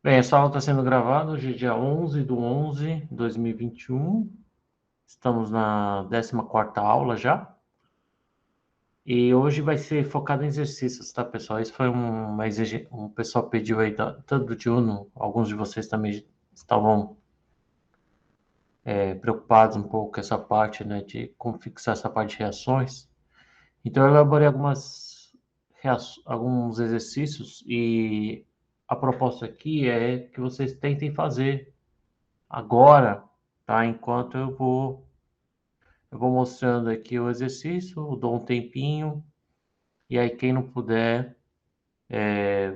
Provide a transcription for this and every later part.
Bem, essa aula está sendo gravada hoje, é dia 11/11/2021. Estamos na 14ª aula já. E hoje vai ser focado em exercícios, tá, pessoal? Isso foi um pessoal pediu aí, tanto do Diuno, alguns de vocês também estavam preocupados um pouco com essa parte, né, de como fixar essa parte de reações. Então, eu elaborei alguns exercícios e a proposta aqui é que vocês tentem fazer agora, tá? Enquanto eu vou mostrando aqui o exercício, eu dou um tempinho, e aí quem não puder,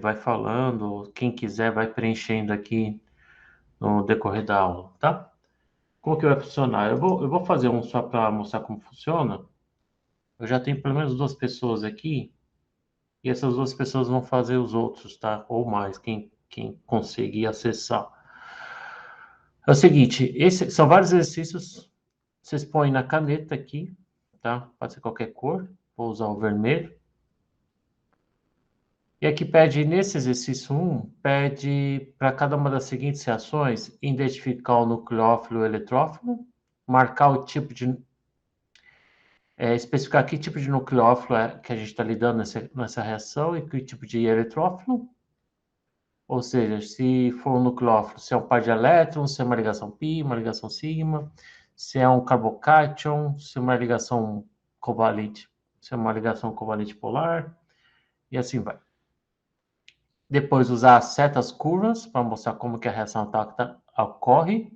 vai falando, quem quiser vai preenchendo aqui no decorrer da aula, tá? Como que vai funcionar? Eu vou fazer um só para mostrar como funciona. Eu já tenho pelo menos duas pessoas aqui, e essas duas pessoas vão fazer os outros, tá? Ou mais, quem conseguir acessar. É o seguinte, são vários exercícios. Vocês põem na caneta aqui, tá? Pode ser qualquer cor. Vou usar o vermelho. E aqui pede, nesse exercício 1, pede para cada uma das seguintes reações, identificar o nucleófilo e o eletrófilo, marcar o tipo de... especificar que tipo de nucleófilo é que a gente está lidando nessa reação e que tipo de eletrófilo. Ou seja, se for um nucleófilo, se é um par de elétrons, se é uma ligação π, uma ligação sigma, se é um carbocátion, se é uma ligação covalente, se é uma ligação covalente polar, e assim vai. Depois usar as setas curvas para mostrar como que a reação atávica ocorre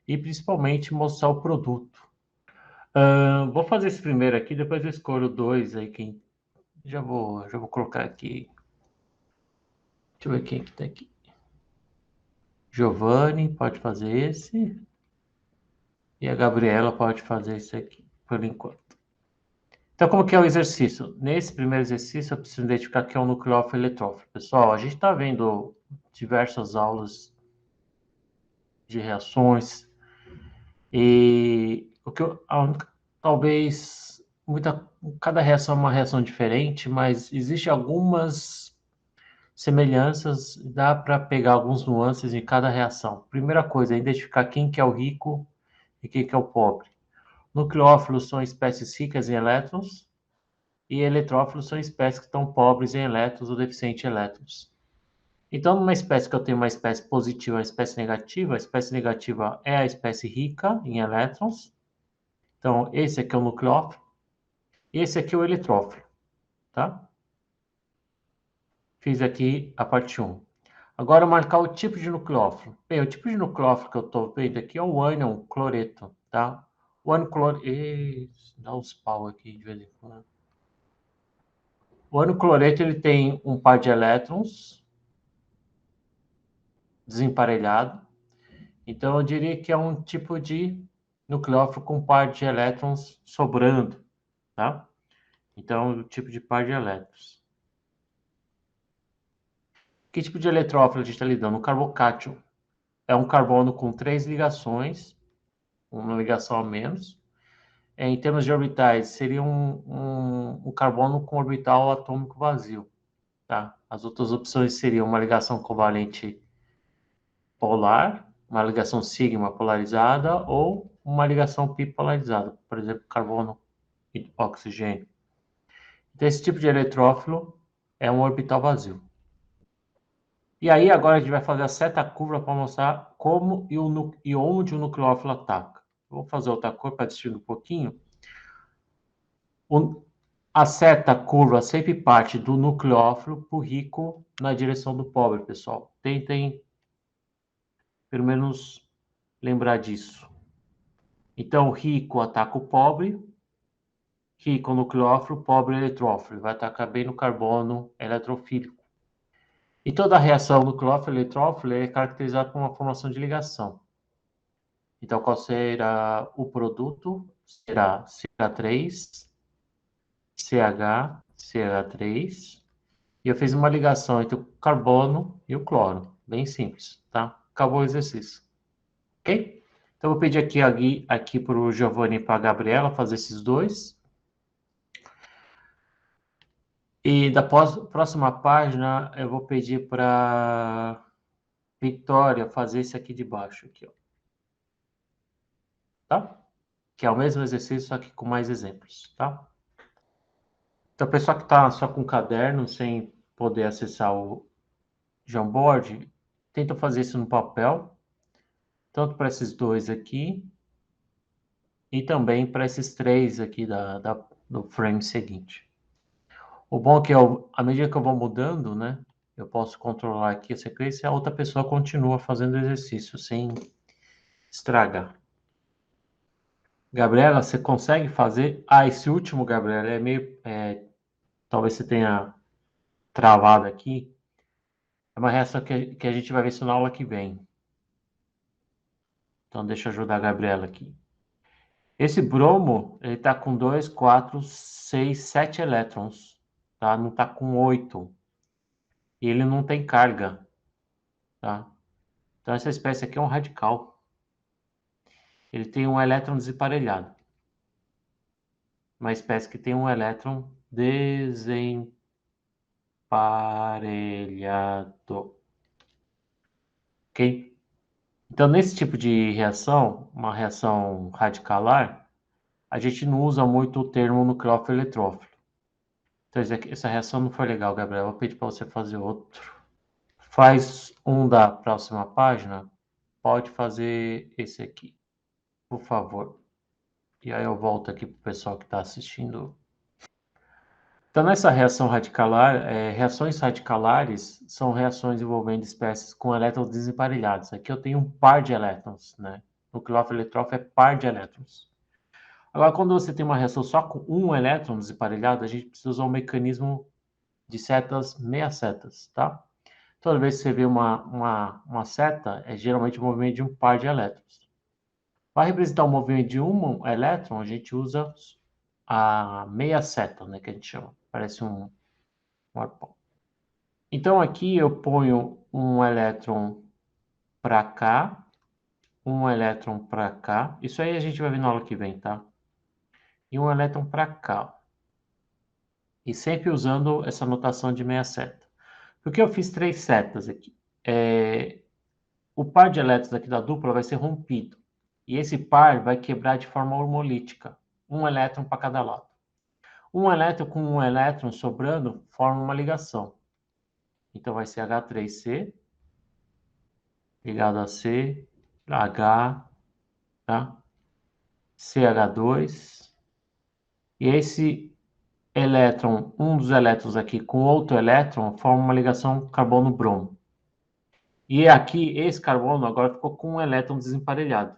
e principalmente mostrar o produto. Vou fazer esse primeiro aqui, depois eu escolho dois aí, quem já vou colocar aqui. Deixa eu ver quem que tá aqui. Giovanni pode fazer esse. E a Gabriela pode fazer isso aqui, por enquanto. Então, como que é o exercício? Nesse primeiro exercício, eu preciso identificar que é um nucleófilo e eletrófilo. Pessoal, a gente está vendo diversas aulas de reações e talvez cada reação é uma reação diferente, mas existe algumas semelhanças, dá para pegar alguns nuances em cada reação. Primeira coisa é identificar quem que é o rico e quem que é o pobre. Nucleófilos são espécies ricas em elétrons e eletrófilos são espécies que estão pobres em elétrons ou deficientes em elétrons. Então, numa espécie que eu tenho uma espécie positiva e uma espécie negativa, a espécie negativa é a espécie rica em elétrons. Então, esse aqui é o nucleófilo, e esse aqui é o eletrófilo, tá? Fiz aqui a parte 1. Agora, marcar o tipo de nucleófilo. Bem, o tipo de nucleófilo que eu estou vendo aqui é o ânion cloreto, tá? O ânion cloreto... Dá uns pau aqui de vez em quando. O ânion cloreto, ele tem um par de elétrons desemparelhado. Então, eu diria que é um tipo de nucleófilo com par de elétrons sobrando, tá? Então, o tipo de par de elétrons. Que tipo de eletrófilo a gente está lidando? O carbocátion é um carbono com 3 ligações, uma ligação a menos. Em termos de orbitais, seria um carbono com orbital atômico vazio, tá? As outras opções seriam uma ligação covalente polar, uma ligação sigma polarizada ou uma ligação pi polarizada, por exemplo, carbono e oxigênio. Então, esse tipo de eletrófilo é um orbital vazio. E aí, agora a gente vai fazer a seta curva para mostrar como e onde o nucleófilo ataca. Vou fazer outra cor para distinguir um pouquinho. A seta curva sempre parte do nucleófilo para o rico na direção do pobre, pessoal. Tentem, pelo menos, lembrar disso. Então, rico ataca o pobre, rico nucleófilo, pobre eletrófilo. Vai atacar bem no carbono eletrofílico. E toda reação nucleófilo-eletrófilo é caracterizada por uma formação de ligação. Então, qual será o produto? Será CH3, CH, CH3. E eu fiz uma ligação entre o carbono e o cloro. Bem simples, tá? Acabou o exercício. Ok? Então, eu vou pedir aqui para o Giovanni e para a Gabriela fazer esses dois. E da próxima página, eu vou pedir para Vitória fazer esse aqui de baixo, aqui, ó. Tá? Que é o mesmo exercício, só que com mais exemplos, tá? Então, o pessoal que está só com caderno, sem poder acessar o Jamboard, tenta fazer isso no papel, tanto para esses dois aqui, e também para esses três aqui do frame seguinte. O bom é que à medida que eu vou mudando, né, eu posso controlar aqui a sequência e a outra pessoa continua fazendo o exercício sem estragar. Gabriela, você consegue fazer? Ah, esse último, Gabriela, é meio... talvez você tenha travado aqui. É uma reação que a gente vai ver isso na aula que vem. Então, deixa eu ajudar a Gabriela aqui. Esse bromo, ele está com 2, 4, 6, 7 elétrons, tá? Não está com 8. E ele não tem carga, tá? Então, essa espécie aqui é um radical. Ele tem um elétron desemparelhado. Uma espécie que tem um elétron desemparelhado. Ok? Então, nesse tipo de reação, uma reação radicalar, a gente não usa muito o termo nucleófilo eletrófilo. Então, essa reação não foi legal, Gabriel. Eu vou pedir para você fazer outro. Faz um da próxima página. Pode fazer esse aqui, por favor. E aí eu volto aqui para o pessoal que está assistindo. Então, nessa reação radicalar, reações radicalares são reações envolvendo espécies com elétrons desemparelhados. Aqui eu tenho um par de elétrons, né? Nucleófilo eletrófilo é par de elétrons. Agora, quando você tem uma reação só com um elétron desemparelhado, a gente precisa usar um mecanismo de setas, meia setas, tá? Toda vez que você vê uma seta, é geralmente o movimento de um par de elétrons. Para representar o movimento de um elétron, a gente usa a meia seta, né, que a gente chama. Parece um arpão. Então, aqui eu ponho um elétron para cá, um elétron para cá. Isso aí a gente vai ver na aula que vem, tá? E um elétron para cá. E sempre usando essa notação de meia seta. Porque eu fiz 3 setas aqui. O par de elétrons aqui da dupla vai ser rompido. E esse par vai quebrar de forma hormolítica. Um elétron para cada lado. Um elétron com um elétron sobrando forma uma ligação. Então vai ser H3C ligado a C, H, tá? CH2. E esse elétron, um dos elétrons aqui com outro elétron, forma uma ligação carbono-bromo. E aqui, esse carbono agora ficou com um elétron desemparelhado.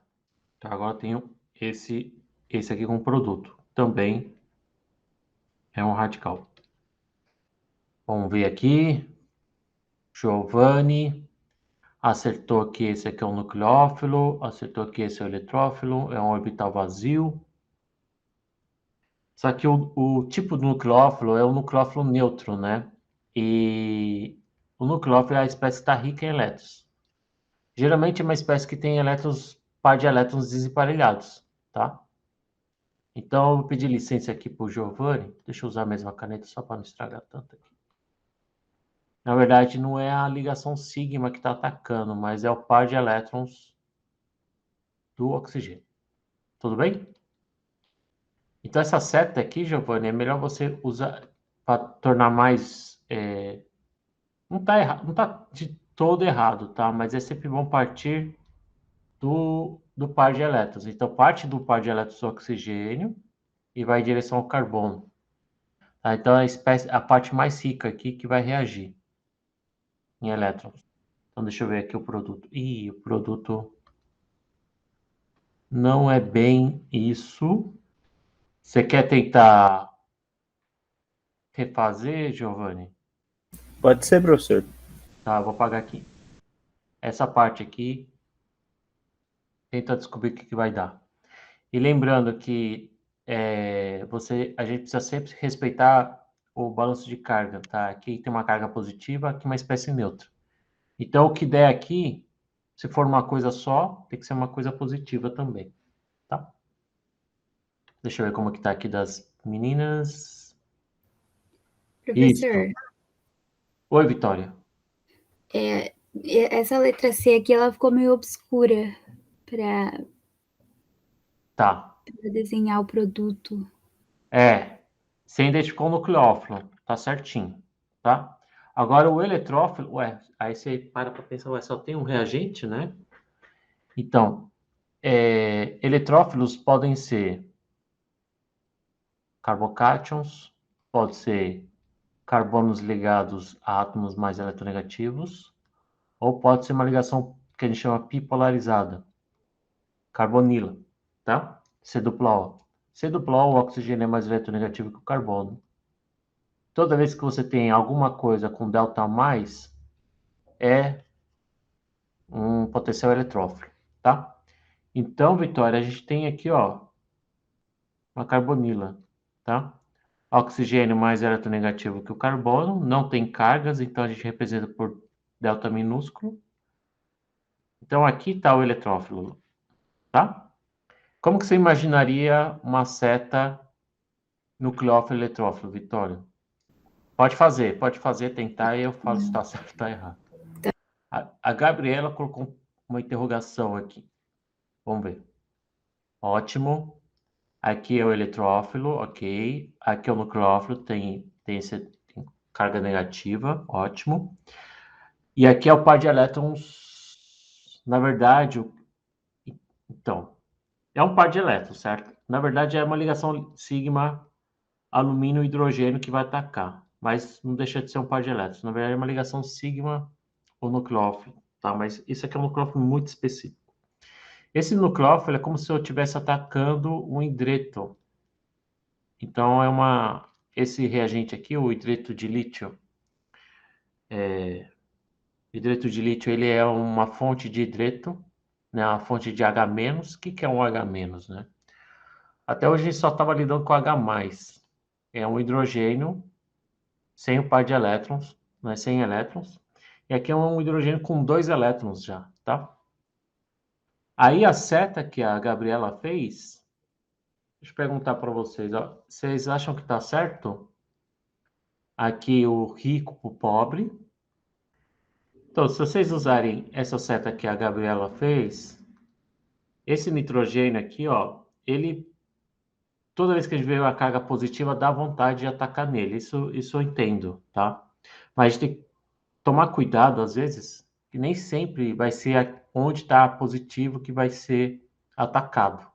Então, agora eu tenho esse aqui como produto. Também é um radical. Vamos ver aqui. Giovanni acertou que esse aqui é um nucleófilo, acertou que esse é o eletrófilo, é um orbital vazio. Só que o tipo do nucleófilo é um nucleófilo neutro, né? E o nucleófilo é a espécie que está rica em elétrons. Geralmente é uma espécie que tem elétrons, par de elétrons desemparelhados, tá? Então, eu vou pedir licença aqui para o Giovanni. Deixa eu usar a mesma caneta só para não estragar tanto aqui. Na verdade, não é a ligação sigma que está atacando, mas é o par de elétrons do oxigênio. Tudo bem? Então, essa seta aqui, Giovanni, é melhor você usar para tornar mais... não está errado, não está de todo errado, tá? Mas é sempre bom partir do par de elétrons. Então, parte do par de elétrons do oxigênio e vai em direção ao carbono. Tá? Então, a parte mais rica aqui que vai reagir em elétrons. Então, deixa eu ver aqui o produto. Ih, o produto não é bem isso. Você quer tentar refazer, Giovanni? Pode ser, professor. Tá, vou apagar aqui. Essa parte aqui, tenta descobrir o que vai dar. E lembrando que a gente precisa sempre respeitar o balanço de carga, tá? Aqui tem uma carga positiva, aqui uma espécie neutra. Então, o que der aqui, se for uma coisa só, tem que ser uma coisa positiva também, tá? Deixa eu ver como que tá aqui das meninas. Isso. Professor, Oi, Vitória. Essa letra C aqui, ela ficou meio obscura para Tá. desenhar o produto. Você identificou o nucleófilo, tá certinho, tá? Agora o eletrófilo, aí você para pensar, só tem um reagente, né? Então, eletrófilos podem ser carbocátions, pode ser carbonos ligados a átomos mais eletronegativos, ou pode ser uma ligação que a gente chama bipolarizada, carbonila, tá? C-O. C-O, o oxigênio é mais eletronegativo que o carbono. Toda vez que você tem alguma coisa com delta a mais, é um potencial eletrófilo, tá? Então, Vitória, a gente tem aqui, ó, uma carbonila, tá? Oxigênio mais eletronegativo que o carbono, não tem cargas, então a gente representa por delta minúsculo. Então, aqui está o eletrófilo, tá? Como que você imaginaria uma seta nucleófilo-eletrófilo, Vitória? Pode fazer, tentar, e eu falo se está certo ou está errado. A Gabriela colocou uma interrogação aqui. Vamos ver. Ótimo. Aqui é o eletrófilo, ok. Aqui é o nucleófilo, tem carga negativa, ótimo. E aqui é o par de elétrons, na verdade, então, é um par de elétrons, certo? Na verdade, é uma ligação sigma alumínio e hidrogênio que vai atacar, mas não deixa de ser um par de elétrons. Na verdade, é uma ligação sigma ou nucleófilo, tá? Mas isso aqui é um nucleófilo muito específico. Esse nucleófilo é como se eu estivesse atacando um hidreto. Então, esse reagente aqui, o hidreto de lítio, ele é uma fonte de hidreto, né? Uma fonte de H-. O que que é um H-, né? Até hoje a gente só estava lidando com H+. É um hidrogênio sem o par de elétrons, né? Sem elétrons. E aqui é um hidrogênio com 2 elétrons já, tá? Aí a seta que a Gabriela fez, deixa eu perguntar para vocês, ó, vocês acham que está certo? Aqui o rico para o pobre. Então, se vocês usarem essa seta que a Gabriela fez, esse nitrogênio aqui, ó, toda vez que a gente vê a carga positiva, dá vontade de atacar nele. Isso eu entendo, tá? Mas a gente tem que tomar cuidado, às vezes, que nem sempre vai ser onde está positivo que vai ser atacado.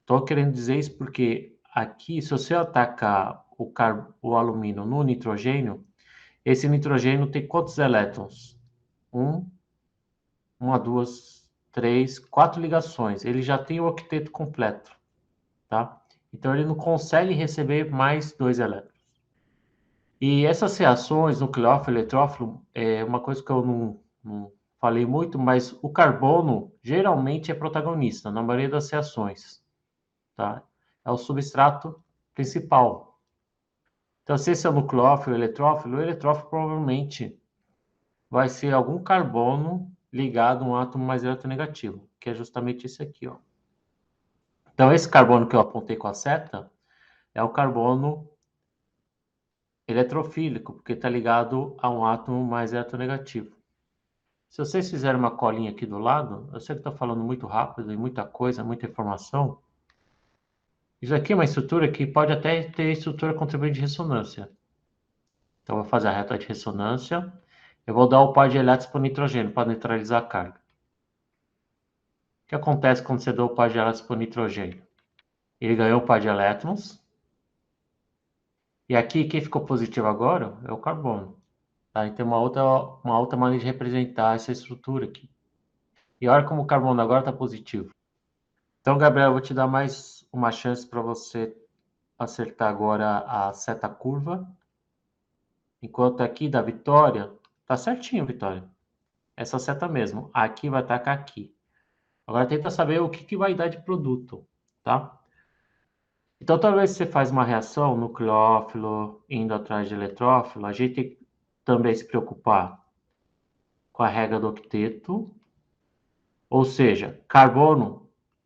Estou querendo dizer isso porque aqui, se você atacar o alumínio no nitrogênio, esse nitrogênio tem quantos elétrons? Uma, duas, três, quatro ligações. Ele já tem o octeto completo, tá? Então ele não consegue receber mais 2 elétrons. E essas reações, nucleófilo, eletrófilo, é uma coisa que eu não falei muito, mas o carbono geralmente é protagonista na maioria das reações, tá? É o substrato principal. Então, se esse é o nucleófilo, o eletrófilo provavelmente vai ser algum carbono ligado a um átomo mais eletronegativo, que é justamente esse aqui, ó. Então, esse carbono que eu apontei com a seta é o carbono eletrofílico, porque está ligado a um átomo mais eletronegativo. Se vocês fizerem uma colinha aqui do lado, eu sei que estou falando muito rápido e muita coisa, muita informação. Isso aqui é uma estrutura que pode até ter estrutura contribuinte de ressonância. Então, eu vou fazer a reta de ressonância. Eu vou dar o par de elétrons para o nitrogênio, para neutralizar a carga. O que acontece quando você dá o par de elétrons para o nitrogênio? Ele ganhou o par de elétrons. E aqui, quem ficou positivo agora é o carbono. Tá? Então, uma outra maneira de representar essa estrutura aqui. E olha como o carbono agora está positivo. Então, Gabriel, eu vou te dar mais uma chance para você acertar agora a seta curva. Enquanto aqui da Vitória, tá certinho, Vitória. Essa seta mesmo. Aqui vai atacar aqui. Agora tenta saber o que vai dar de produto, tá? Então, toda vez que você faz uma reação, nucleófilo indo atrás de eletrófilo, a gente tem que também se preocupar com a regra do octeto. Ou seja, carbono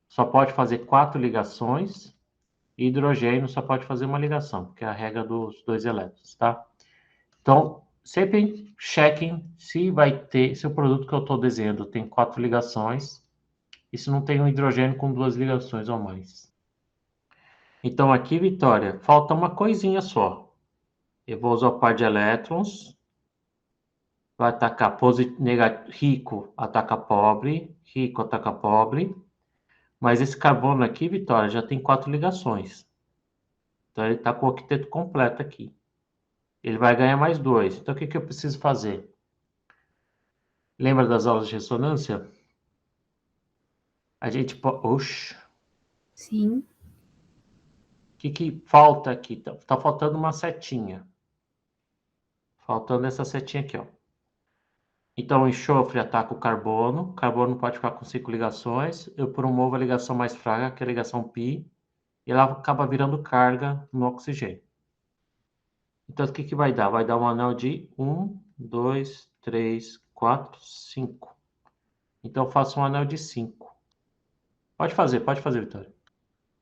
só pode fazer 4 ligações, e hidrogênio só pode fazer uma ligação, porque é a regra dos 2 elétrons, tá? Então, sempre chequem se o produto que eu estou desenhando tem 4 ligações e se não tem um hidrogênio com 2 ligações ou mais. Então aqui, Vitória, falta uma coisinha só. Eu vou usar o par de elétrons. Vai atacar rico, ataca pobre, rico, ataca pobre. Mas esse carbono aqui, Vitória, já tem 4 ligações. Então ele está com o octeto completo aqui. Ele vai ganhar mais 2. Então o que eu preciso fazer? Lembra das aulas de ressonância? A gente pode... Oxe, Sim. o que falta aqui? Tá faltando uma setinha. Faltando essa setinha aqui, ó. Então, o enxofre ataca o carbono. O carbono pode ficar com 5 ligações. Eu promovo a ligação mais fraca, que é a ligação π. E ela acaba virando carga no oxigênio. Então, o que vai dar? Vai dar um anel de 1, 2, 3, 4, 5. Então, eu faço um anel de 5. Pode fazer, Vitória.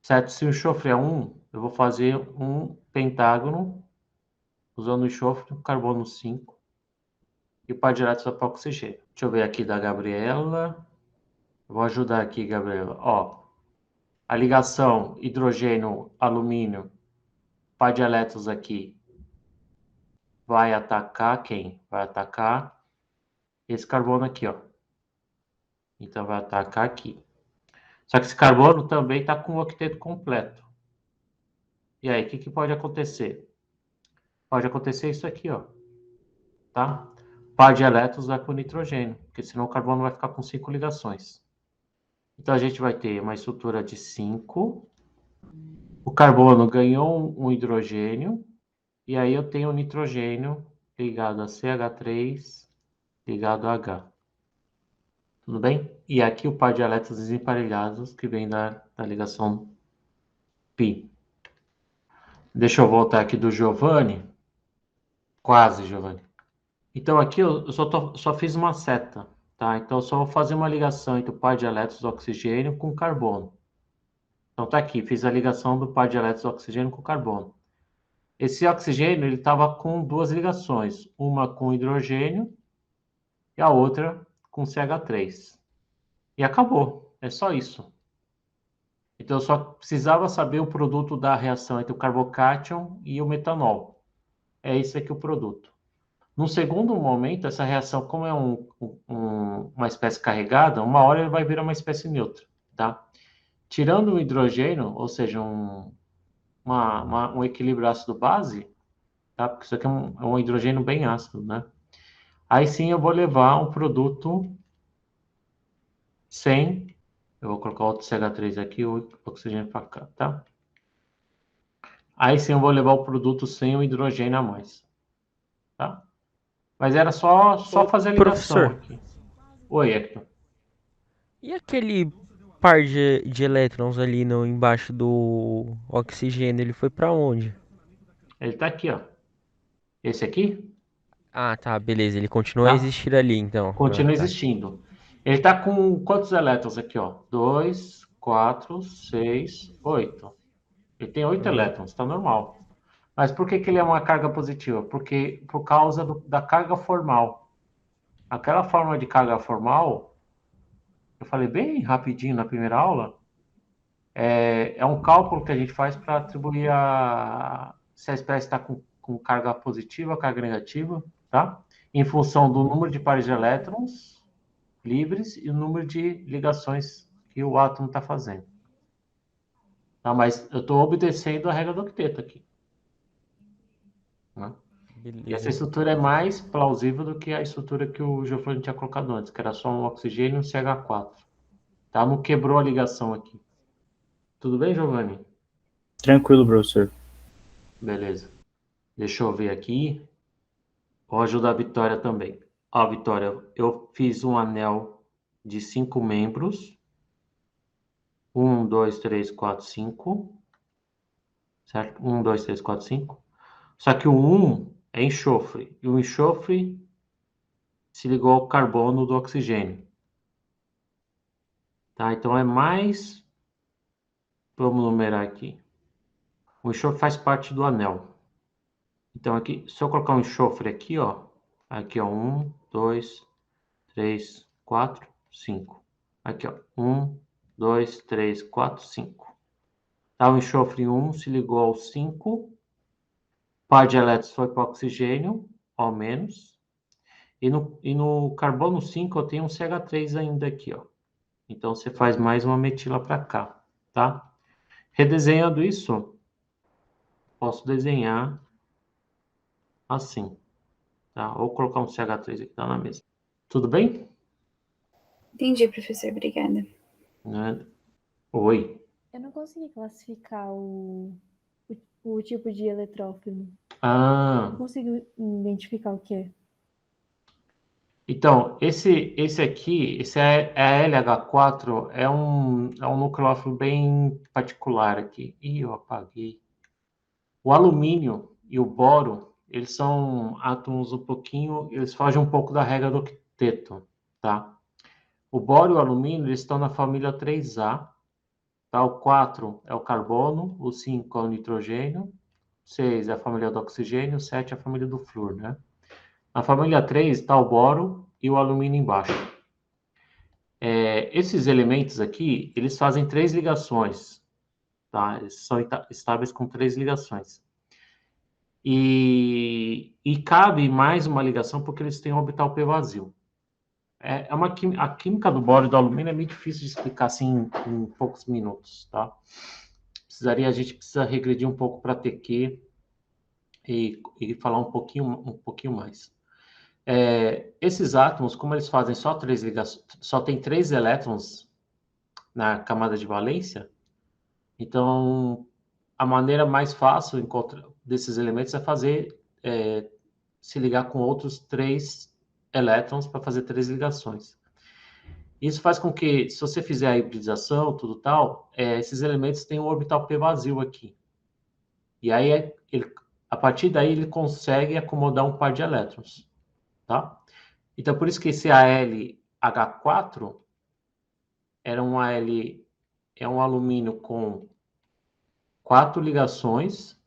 Certo? Se o enxofre é 1, eu vou fazer um pentágono usando o enxofre, carbono 5 e o par direto só para oxigênio. Deixa eu ver aqui da Gabriela. Eu vou ajudar aqui, Gabriela. Ó, a ligação hidrogênio, alumínio, par de elétrons aqui vai atacar quem? Vai atacar esse carbono aqui, ó. Então vai atacar aqui. Só que esse carbono também está com o octeto completo. E aí, o que pode acontecer? Pode acontecer isso aqui, ó. Tá? Par de elétrons vai para o nitrogênio, porque senão o carbono vai ficar com 5 ligações. Então a gente vai ter uma estrutura de 5. O carbono ganhou um hidrogênio. E aí eu tenho o nitrogênio ligado a CH3 ligado a H. Tudo bem? E aqui o par de elétrons desemparelhados que vem da ligação π. Deixa eu voltar aqui do Giovanni. Quase, Giovanni. Então aqui eu só fiz uma seta, tá? Então eu só vou fazer uma ligação entre o par de elétrons do oxigênio com carbono. Então tá aqui, fiz a ligação do par de elétrons do oxigênio com carbono. Esse oxigênio ele estava com 2 ligações, uma com hidrogênio e a outra com CH3. E acabou, é só isso. Então eu só precisava saber o produto da reação entre o carbocátion e o metanol. É esse aqui o produto. Num segundo momento, essa reação, como é uma espécie carregada, uma hora ele vai virar uma espécie neutra, tá? Tirando o hidrogênio, ou seja, um equilíbrio ácido-base, tá? Porque isso aqui é um hidrogênio bem ácido, né? Aí sim eu vou levar um produto sem, eu vou colocar outro CH3 aqui, o oxigênio para cá, tá? Aí sim eu vou levar o produto sem o hidrogênio a mais, tá? Mas era só fazer a ligação Professor, aqui. Oi, Hector. e aquele par de elétrons ali no, embaixo do oxigênio, ele foi pra onde? Ele tá aqui, ó. Esse aqui, Ah, tá, beleza, ele continua a tá? existir ali, então. Ah, Continua tá. existindo. Ele tá com quantos elétrons aqui, ó? 2, 4, 6, 8. Ele tem 8 Uhum. elétrons, tá normal. Mas por que ele é uma carga positiva? Porque por causa da carga formal. Aquela forma de carga formal, eu falei bem rapidinho na primeira aula, é um cálculo que a gente faz para atribuir se a espécie está com carga positiva, carga negativa, tá? Em função do número de pares de elétrons livres e o número de ligações que o átomo está fazendo. Tá? Mas eu estou obedecendo a regra do octeto aqui. Né? E essa Beleza. estrutura é mais plausível do que a estrutura que o Giovanni tinha colocado antes, que era só um oxigênio e um CH4. Tá? Não quebrou a ligação aqui. Tudo bem, Giovanni? Tranquilo, professor. Beleza. Deixa eu ver aqui. Vou ajudar a Vitória também. Ó, Vitória, eu fiz um anel de 5 membros. 1, 2, 3, 4, 5. Certo? 1, 2, 3, 4, 5. Só que o 1 é enxofre. E o enxofre se ligou ao carbono do oxigênio. Tá? Então é mais. Vamos numerar aqui. O enxofre faz parte do anel. Então aqui, se eu colocar um enxofre aqui, ó, Aqui, ó, 1, 2, 3, 4, 5. Aqui, ó, 1, 2, 3, 4, 5. Tá, o enxofre 1 se ligou ao 5. Par de elétrons foi para o oxigênio, ao menos. E no carbono 5 eu tenho um CH3 ainda aqui, ó. Então, você faz mais uma metila para cá, tá? Redesenhando isso, posso desenhar assim, tá? Ou colocar um CH3 aqui, tá na mesa. Tudo bem? Entendi, professor. Obrigada. Né? Oi. Eu não consegui classificar o tipo de eletrófilo. Ah, Não consigo identificar o que é. então, esse aqui, esse é a LH4, é um nucleófilo bem particular aqui. Ih, eu apaguei. O alumínio e o boro, eles são átomos um pouquinho, eles fogem um pouco da regra do octeto, tá? O boro e o alumínio, eles estão na família 3A, tá? O 4 é o carbono, o 5 é o nitrogênio, o 6 é a família do oxigênio, o 7 é a família do flúor, né? Na família 3 está o boro e o alumínio embaixo. Esses elementos aqui, eles fazem 3 ligações, tá? Eles são estáveis com 3 ligações. E cabe mais uma ligação porque eles têm um orbital P vazio. A química do boro e do alumínio é meio difícil de explicar assim em poucos minutos, tá? A gente precisa regredir um pouco para TQ e falar um pouquinho mais. Esses átomos, como eles fazem só 3 ligações, só tem 3 elétrons na camada de valência, então a maneira mais fácil desses elementos é se ligar com outros 3 elétrons para fazer 3 ligações. Isso faz com que, se você fizer a hibridização, tudo tal, esses elementos têm um orbital P vazio aqui. E aí, a partir daí, ele consegue acomodar um par de elétrons, tá? Então, por isso que esse AlH4 é um alumínio com 4 ligações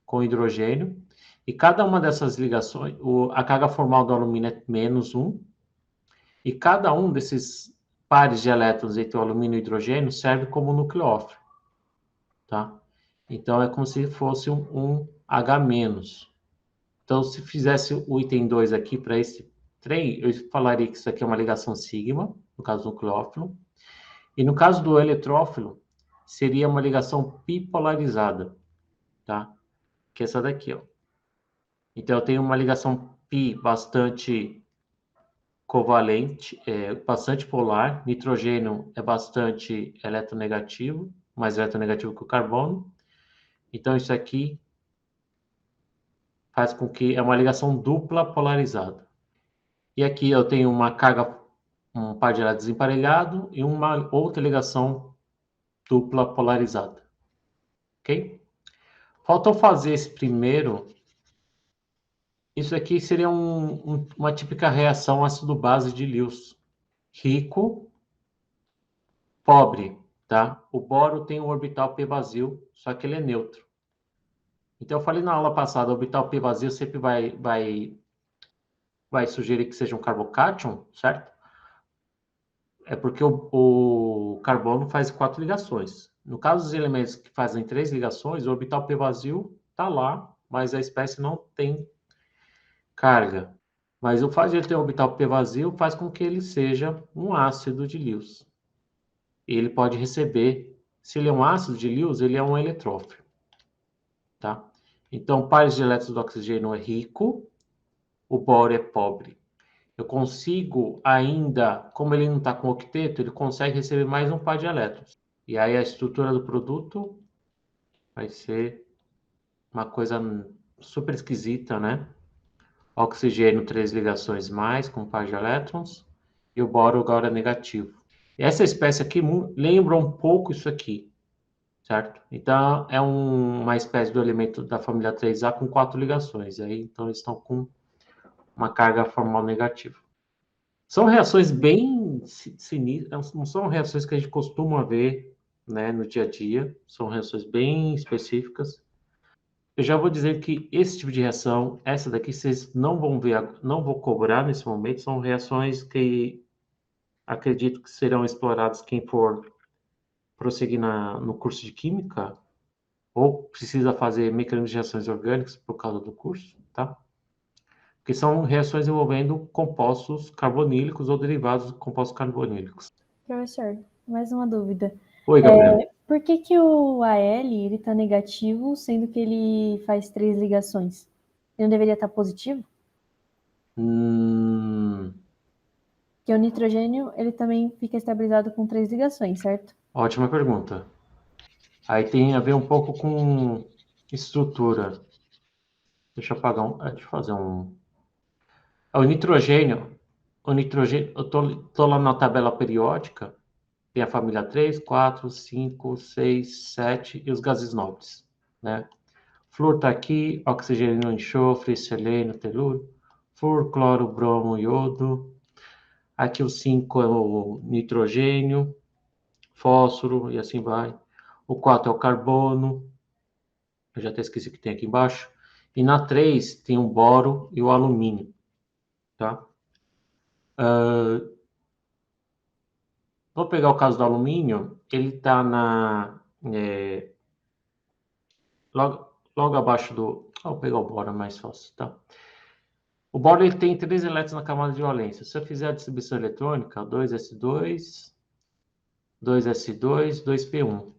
com hidrogênio, e cada uma dessas ligações, a carga formal do alumínio é -1, e cada um desses pares de elétrons entre o alumínio e o hidrogênio serve como nucleófilo, tá? Então, é como se fosse um H-. Então, se fizesse o item 2 aqui para esse trem, eu falaria que isso aqui é uma ligação sigma, no caso do nucleófilo, e no caso do eletrófilo, seria uma ligação bipolarizada, tá? Que é essa daqui, ó. Então, eu tenho uma ligação pi bastante covalente, bastante polar. Nitrogênio é bastante eletronegativo, mais eletronegativo que o carbono. Então, isso aqui faz com que é uma ligação dupla polarizada. E aqui eu tenho uma carga, um par de elétrons emparelhado e uma outra ligação dupla polarizada. Ok? Faltou fazer esse primeiro. Isso aqui seria uma típica reação ácido-base de Lewis. Rico, pobre, tá? O boro tem um orbital P vazio, só que ele é neutro. Então, eu falei na aula passada, o orbital P vazio sempre vai sugerir que seja um carbocátion, certo? É porque o carbono faz 4 ligações. No caso dos elementos que fazem 3 ligações, o orbital P vazio está lá, mas a espécie não tem carga. Mas o fato de ele ter um orbital P vazio faz com que ele seja um ácido de Lewis. E ele pode receber, se ele é um ácido de Lewis, ele é um eletrófilo. Tá? Então, pares de elétrons do oxigênio é rico, o boro é pobre. Eu consigo ainda, como ele não está com octeto, ele consegue receber mais um par de elétrons. E aí a estrutura do produto vai ser uma coisa super esquisita, né? Oxigênio, 3 ligações mais, com um par de elétrons, e o boro agora é negativo. E essa espécie aqui lembra um pouco isso aqui, certo? Então, é uma espécie do elemento da família 3A com 4 ligações. E aí, então, eles estão com uma carga formal negativa. São reações bem sinistras, não são reações que a gente costuma ver, né, no dia a dia, são reações bem específicas. Eu já vou dizer que esse tipo de reação, essa daqui, vocês não vão ver, não vou cobrar nesse momento, são reações que acredito que serão exploradas quem for prosseguir no curso de Química, ou precisa fazer mecanismos de reações orgânicas por causa do curso, tá? Porque são reações envolvendo compostos carbonílicos ou derivados de compostos carbonílicos. Professor, mais uma dúvida. Oi, Gabriel. Por que o Al ele tá negativo, sendo que ele faz 3 ligações? Ele não deveria estar positivo? Porque o nitrogênio, ele também fica estabilizado com 3 ligações, certo? Ótima pergunta. Aí tem a ver um pouco com estrutura. Deixa eu apagar deixa eu fazer um. O nitrogênio, eu tô lá na tabela periódica, tem a família 3, 4, 5, 6, 7 e os gases nobres, né? Flúor está aqui, oxigênio, enxofre, selênio, telúrio, flúor, cloro, bromo, iodo. Aqui o 5 é o nitrogênio, fósforo e assim vai. O 4 é o carbono, eu já até esqueci o que tem aqui embaixo. E na 3 tem o boro e o alumínio, tá? Vou pegar o caso do alumínio, ele está logo abaixo do... Vou pegar o boro, é mais fácil, tá? O boro ele tem 3 elétrons na camada de valência. Se eu fizer a distribuição eletrônica, 2s2, 2s2, 2p1.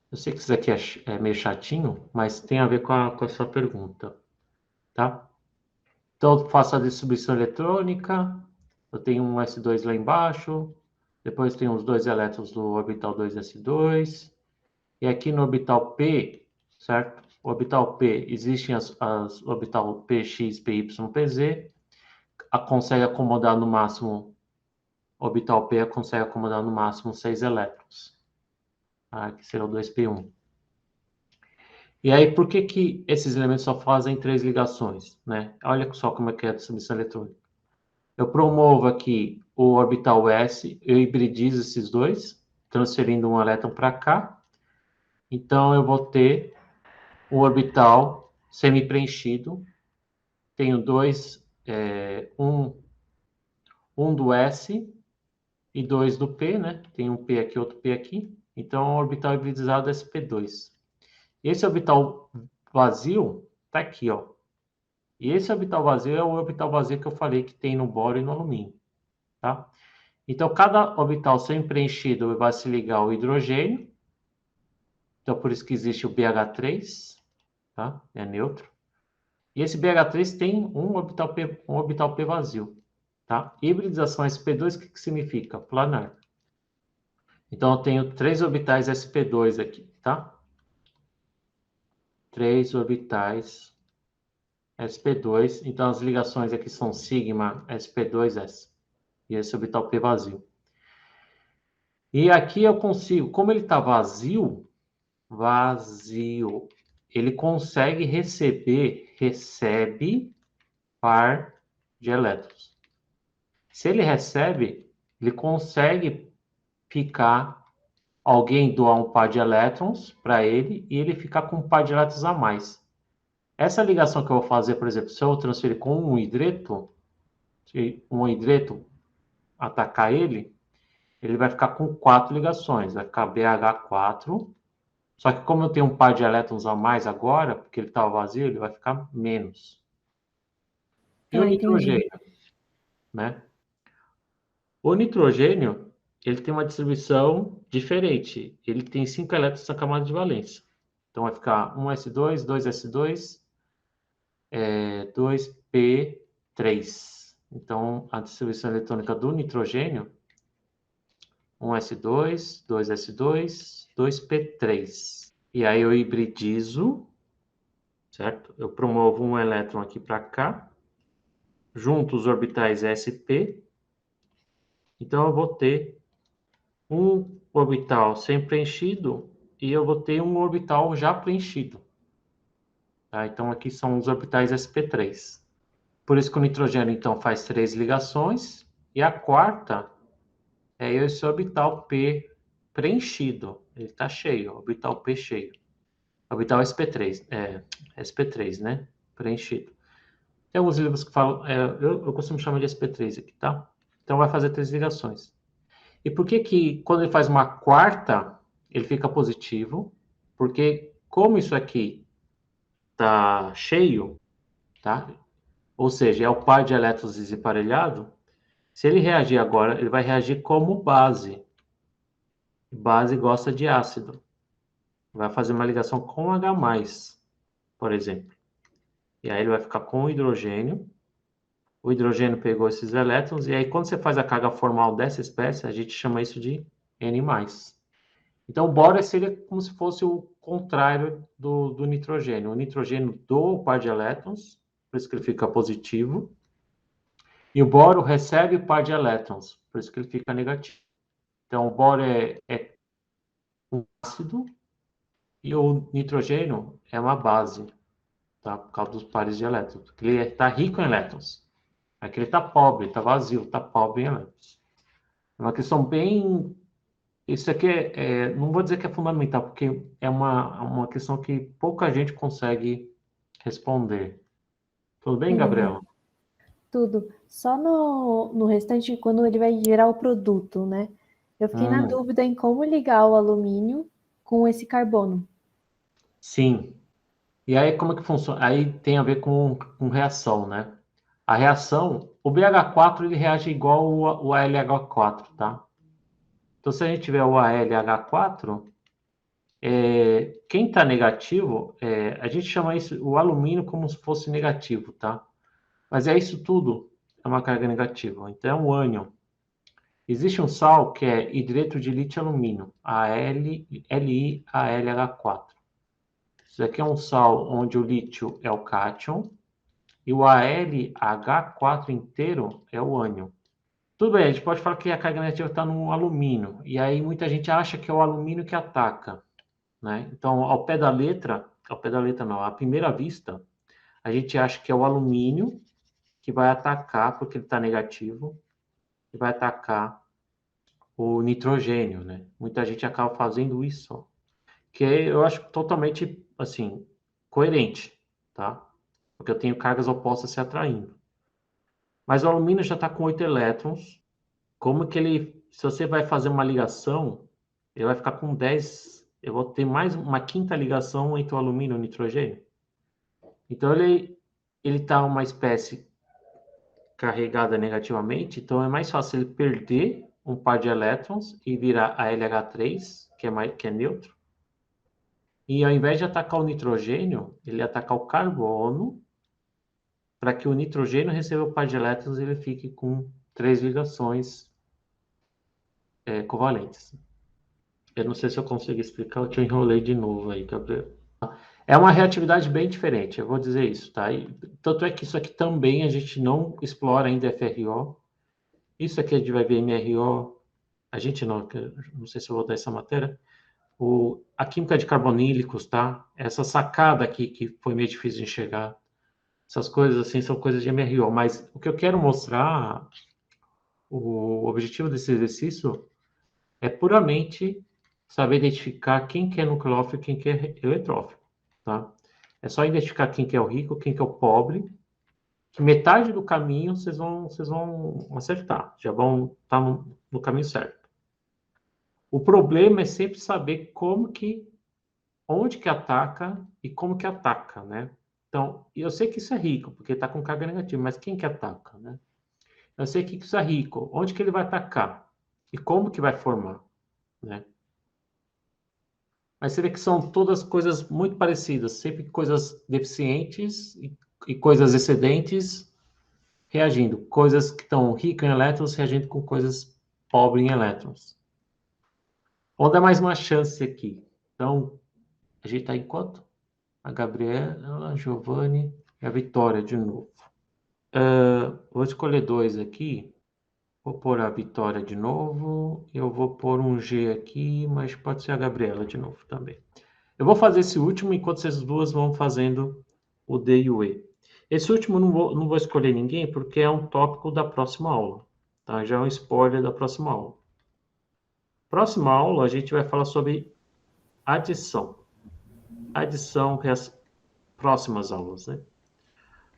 Eu sei que isso aqui é meio chatinho, mas tem a ver com a sua pergunta, tá? Então, eu faço a distribuição eletrônica, eu tenho um S2 lá embaixo, depois tem os 2 elétrons do orbital 2s2, e aqui no orbital P, certo? O orbital P, existem as orbital PX, PY, PZ, consegue acomodar no máximo, orbital P consegue acomodar no máximo 6 elétrons, tá? Que será o 2p1. E aí, por que esses elementos só fazem 3 ligações, né? Olha só como é que é a distribuição eletrônica. Eu promovo aqui o orbital S, eu hibridizo esses dois, transferindo um elétron para cá. Então, eu vou ter um orbital semi-preenchido. Tenho dois, um do S e dois do P, né? Tem um P aqui, outro P aqui. Então, é um orbital hibridizado sp2. Esse orbital vazio está aqui, ó. E esse orbital vazio é o orbital vazio que eu falei que tem no boro e no alumínio, tá? Então, cada orbital sempre preenchido vai se ligar ao hidrogênio. Então, por isso que existe o BH3, tá? É neutro. E esse BH3 tem um orbital P vazio, tá? Hibridização sp2, o que significa? Planar. Então, eu tenho 3 orbitais sp2 aqui, tá? 3 orbitais sp2. Então, as ligações aqui são sigma sp2s. E esse orbital P vazio. E aqui eu consigo, como ele está vazio, ele consegue recebe par de elétrons. Se ele recebe, ele consegue ficar, alguém doar um par de elétrons para ele e ele ficar com um par de elétrons a mais. Essa ligação que eu vou fazer, por exemplo, se eu transferir com um hidreto, se um hidreto atacar ele vai ficar com 4 ligações, vai ficar BH4. Só que como eu tenho um par de elétrons a mais agora, porque ele estava vazio, ele vai ficar menos. E o nitrogênio, né? O nitrogênio, ele tem uma distribuição diferente. Ele tem 5 elétrons na camada de valência. Então vai ficar 1s2, 2s2, 2p3. Então a distribuição eletrônica do nitrogênio, 1s2, 2s2, 2p3. E aí eu hibridizo, certo? Eu promovo um elétron aqui para cá, junto os orbitais sp. Então eu vou ter um orbital sem preenchido e eu vou ter um orbital já preenchido. Tá? Então aqui são os orbitais sp3. Por isso que o nitrogênio então faz 3 ligações e a quarta é esse orbital P preenchido. Ele está cheio, orbital P cheio. Orbital sp3, sp3, né? Preenchido. Tem alguns livros que falam, eu costumo chamar de sp3 aqui, tá? Então vai fazer 3 ligações. E por que quando ele faz uma quarta, ele fica positivo? Porque como isso aqui tá cheio, tá? Ou seja, é o par de elétrons desemparelhado, se ele reagir agora, ele vai reagir como base. Base gosta de ácido. Vai fazer uma ligação com H+, por exemplo. E aí ele vai ficar com o hidrogênio. O hidrogênio pegou esses elétrons, e aí quando você faz a carga formal dessa espécie, a gente chama isso de N+. Então o boro seria como se fosse o contrário do nitrogênio. O nitrogênio doa o par de elétrons, por isso que ele fica positivo. E o boro recebe o par de elétrons, por isso que ele fica negativo. Então o boro é um ácido e o nitrogênio é uma base, tá? Por causa dos pares de elétrons. Ele está rico em elétrons. Aqui ele está pobre, está vazio, está pobre em elétrons. É uma questão bem... Isso aqui não vou dizer que é fundamental, porque é uma questão que pouca gente consegue responder. Tudo bem, Gabriela? Tudo. Só no restante, quando ele vai gerar o produto, né? Eu fiquei na dúvida em como ligar o alumínio com esse carbono. Sim. E aí, como é que funciona? Aí tem a ver com reação, né? A reação, o BH4 ele reage igual o AlH4, tá? Então, se a gente tiver o AlH4, quem está negativo, a gente chama isso, o alumínio, como se fosse negativo, tá? Mas é isso tudo, é uma carga negativa. Então, é um ânion. Existe um sal que é hidreto de lítio e alumínio, LiAlH4. Isso aqui é um sal onde o lítio é o cátion e o AlH4 inteiro é o ânion. Tudo bem, a gente pode falar que a carga negativa está no alumínio, e aí muita gente acha que é o alumínio que ataca, né? Então, ao pé da letra não, à primeira vista, a gente acha que é o alumínio que vai atacar, porque ele está negativo, e vai atacar o nitrogênio, né? Muita gente acaba fazendo isso, que eu acho totalmente, assim, coerente, tá? Porque eu tenho cargas opostas se atraindo. Mas o alumínio já está com 8 elétrons. Como que ele, se você vai fazer uma ligação, ele vai ficar com 10. Eu vou ter mais uma quinta ligação entre o alumínio e o nitrogênio. Então ele está uma espécie carregada negativamente, então é mais fácil ele perder um par de elétrons e virar a LH3, que é neutro. E ao invés de atacar o nitrogênio, ele atacar o carbono, para que o nitrogênio receba o par de elétrons e ele fique com 3 ligações covalentes. Eu não sei se eu consigo explicar, eu te enrolei de novo aí, Gabriel. É uma reatividade bem diferente, eu vou dizer isso, tá? Tanto é que isso aqui também a gente não explora ainda FRO. Isso aqui a gente vai ver MRO. A gente não sei se eu vou dar essa matéria. A química de carbonílicos, tá? Essa sacada aqui que foi meio difícil de enxergar. Essas coisas assim são coisas de MRO, mas o que eu quero mostrar, o objetivo desse exercício é puramente saber identificar quem que é nucleófilo e quem que é eletrófilo, tá? É só identificar quem que é o rico, quem que é o pobre, que metade do caminho vocês vão acertar, já vão estar no caminho certo. O problema é sempre saber onde que ataca e como que ataca, né? Então, eu sei que isso é rico, porque está com carga negativa, mas quem que ataca, né? Eu sei que isso é rico, onde que ele vai atacar e como que vai formar, né? Mas você vê que são todas coisas muito parecidas, sempre coisas deficientes e coisas excedentes reagindo, coisas que estão ricas em elétrons reagindo com coisas pobres em elétrons. Vamos dar mais uma chance aqui. Então, a gente está em quanto? A Gabriela, a Giovanni e a Vitória de novo. Vou escolher 2 aqui. Vou pôr a Vitória de novo. Eu vou pôr um G aqui, mas pode ser a Gabriela de novo também. Eu vou fazer esse último enquanto vocês duas vão fazendo o D e o E. Esse último não vou escolher ninguém porque é um tópico da próxima aula. Tá? Já é um spoiler da próxima aula. Próxima aula a gente vai falar sobre adição. adição, próximas aulas, né?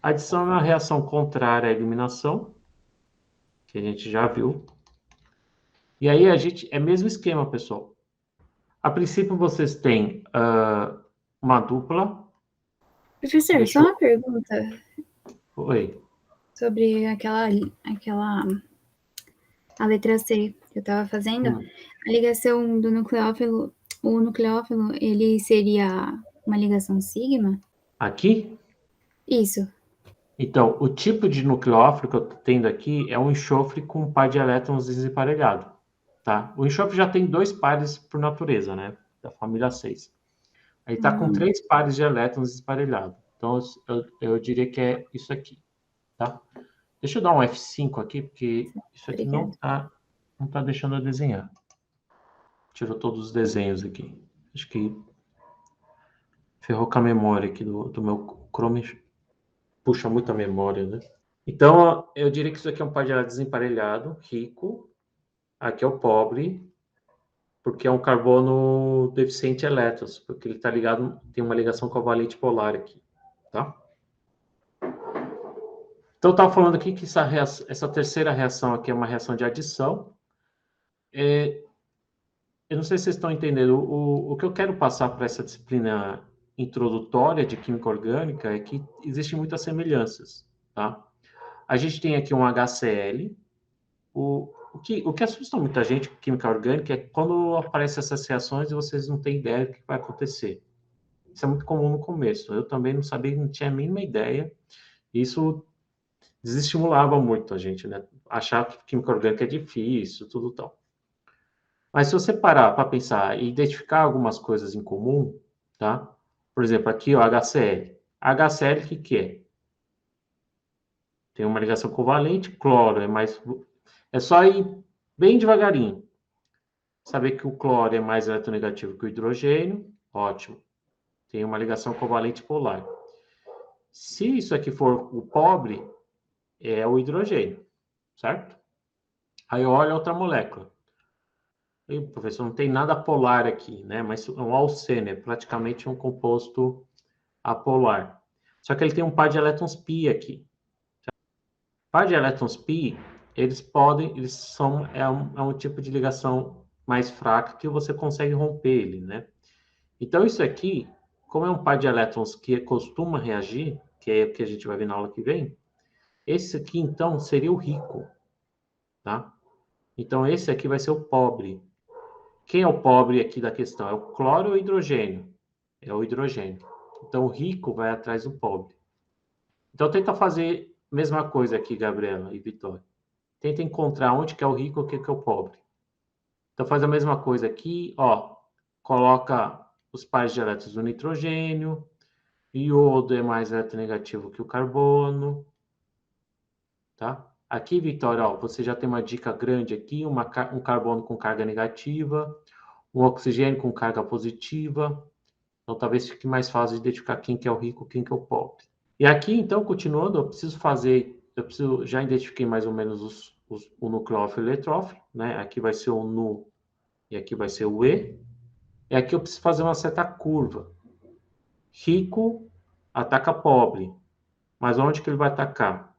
Adição é uma reação contrária à eliminação, que a gente já viu. E aí é mesmo esquema, pessoal. A princípio vocês têm uma dupla. Professor, só uma pergunta Oi. sobre a letra C que eu estava fazendo. A ligação do nucleófilo, o nucleófilo, ele seria uma ligação sigma? Aqui? Isso. Então, o tipo de nucleófilo que eu estou tendo aqui é um enxofre com um par de elétrons desemparelhado, tá? O enxofre já tem 2 pares por natureza, né? Da família 6. Aí está com 3 pares de elétrons desemparelhados. Então, eu diria que é isso aqui, tá? Deixa eu dar um F5 aqui, porque isso aqui não tá deixando eu desenhar. Tirou todos os desenhos aqui. Acho que ferrou com a memória aqui do meu Chrome. Puxa muita memória, né? Então, eu diria que isso aqui é um par de elétrons desemparelhado, rico. Aqui é o pobre, porque é um carbono deficiente em elétrons, porque ele está ligado, tem uma ligação covalente polar aqui, tá? Então, eu estava falando aqui que essa terceira reação aqui é uma reação de adição. Eu não sei se vocês estão entendendo. O que eu quero passar para essa disciplina introdutória de química orgânica é que existem muitas semelhanças, tá? A gente tem aqui um HCl. O que assusta muita gente com química orgânica é quando aparecem essas reações e vocês não têm ideia do que vai acontecer. Isso é muito comum no começo. Eu também não sabia, não tinha a mínima ideia. Isso desestimulava muito a gente, né? Achar que química orgânica é difícil, tudo tal. Mas se você parar para pensar e identificar algumas coisas em comum, tá? Por exemplo, aqui o HCl. HCl, o que é? Tem uma ligação covalente, cloro, é só ir bem devagarinho. Saber que o cloro é mais eletronegativo que o hidrogênio, ótimo. Tem uma ligação covalente polar. Se isso aqui for o pobre, é o hidrogênio, certo? Aí olha outra molécula. E, professor, não tem nada polar aqui, né? Mas é um alceno, é praticamente um composto apolar. Só que ele tem um par de elétrons pi aqui. Par de elétrons pi, é um tipo de ligação mais fraca que você consegue romper ele, né? Então, isso aqui, como é um par de elétrons que costuma reagir, que é o que a gente vai ver na aula que vem, esse aqui, então, seria o rico, tá? Então, esse aqui vai ser o pobre. Quem é o pobre aqui da questão? É o cloro ou o hidrogênio? É o hidrogênio. Então, o rico vai atrás do pobre. Então, tenta fazer a mesma coisa aqui, Gabriela e Vitória. Tenta encontrar onde que é o rico e o que é o pobre. Então, faz a mesma coisa aqui, ó. Coloca os pares de elétrons do nitrogênio. Iodo é mais eletronegativo que o carbono. Tá? Aqui, Vitória, ó, você já tem uma dica grande aqui, um carbono com carga negativa, um oxigênio com carga positiva. Então, talvez fique mais fácil de identificar quem que é o rico, quem que é o pobre. E aqui, então, continuando, já identifiquei mais ou menos o nucleófilo e o eletrófilo, né? Aqui vai ser o Nu e aqui vai ser o E. E aqui eu preciso fazer uma certa curva. Rico ataca pobre. Mas onde que ele vai atacar?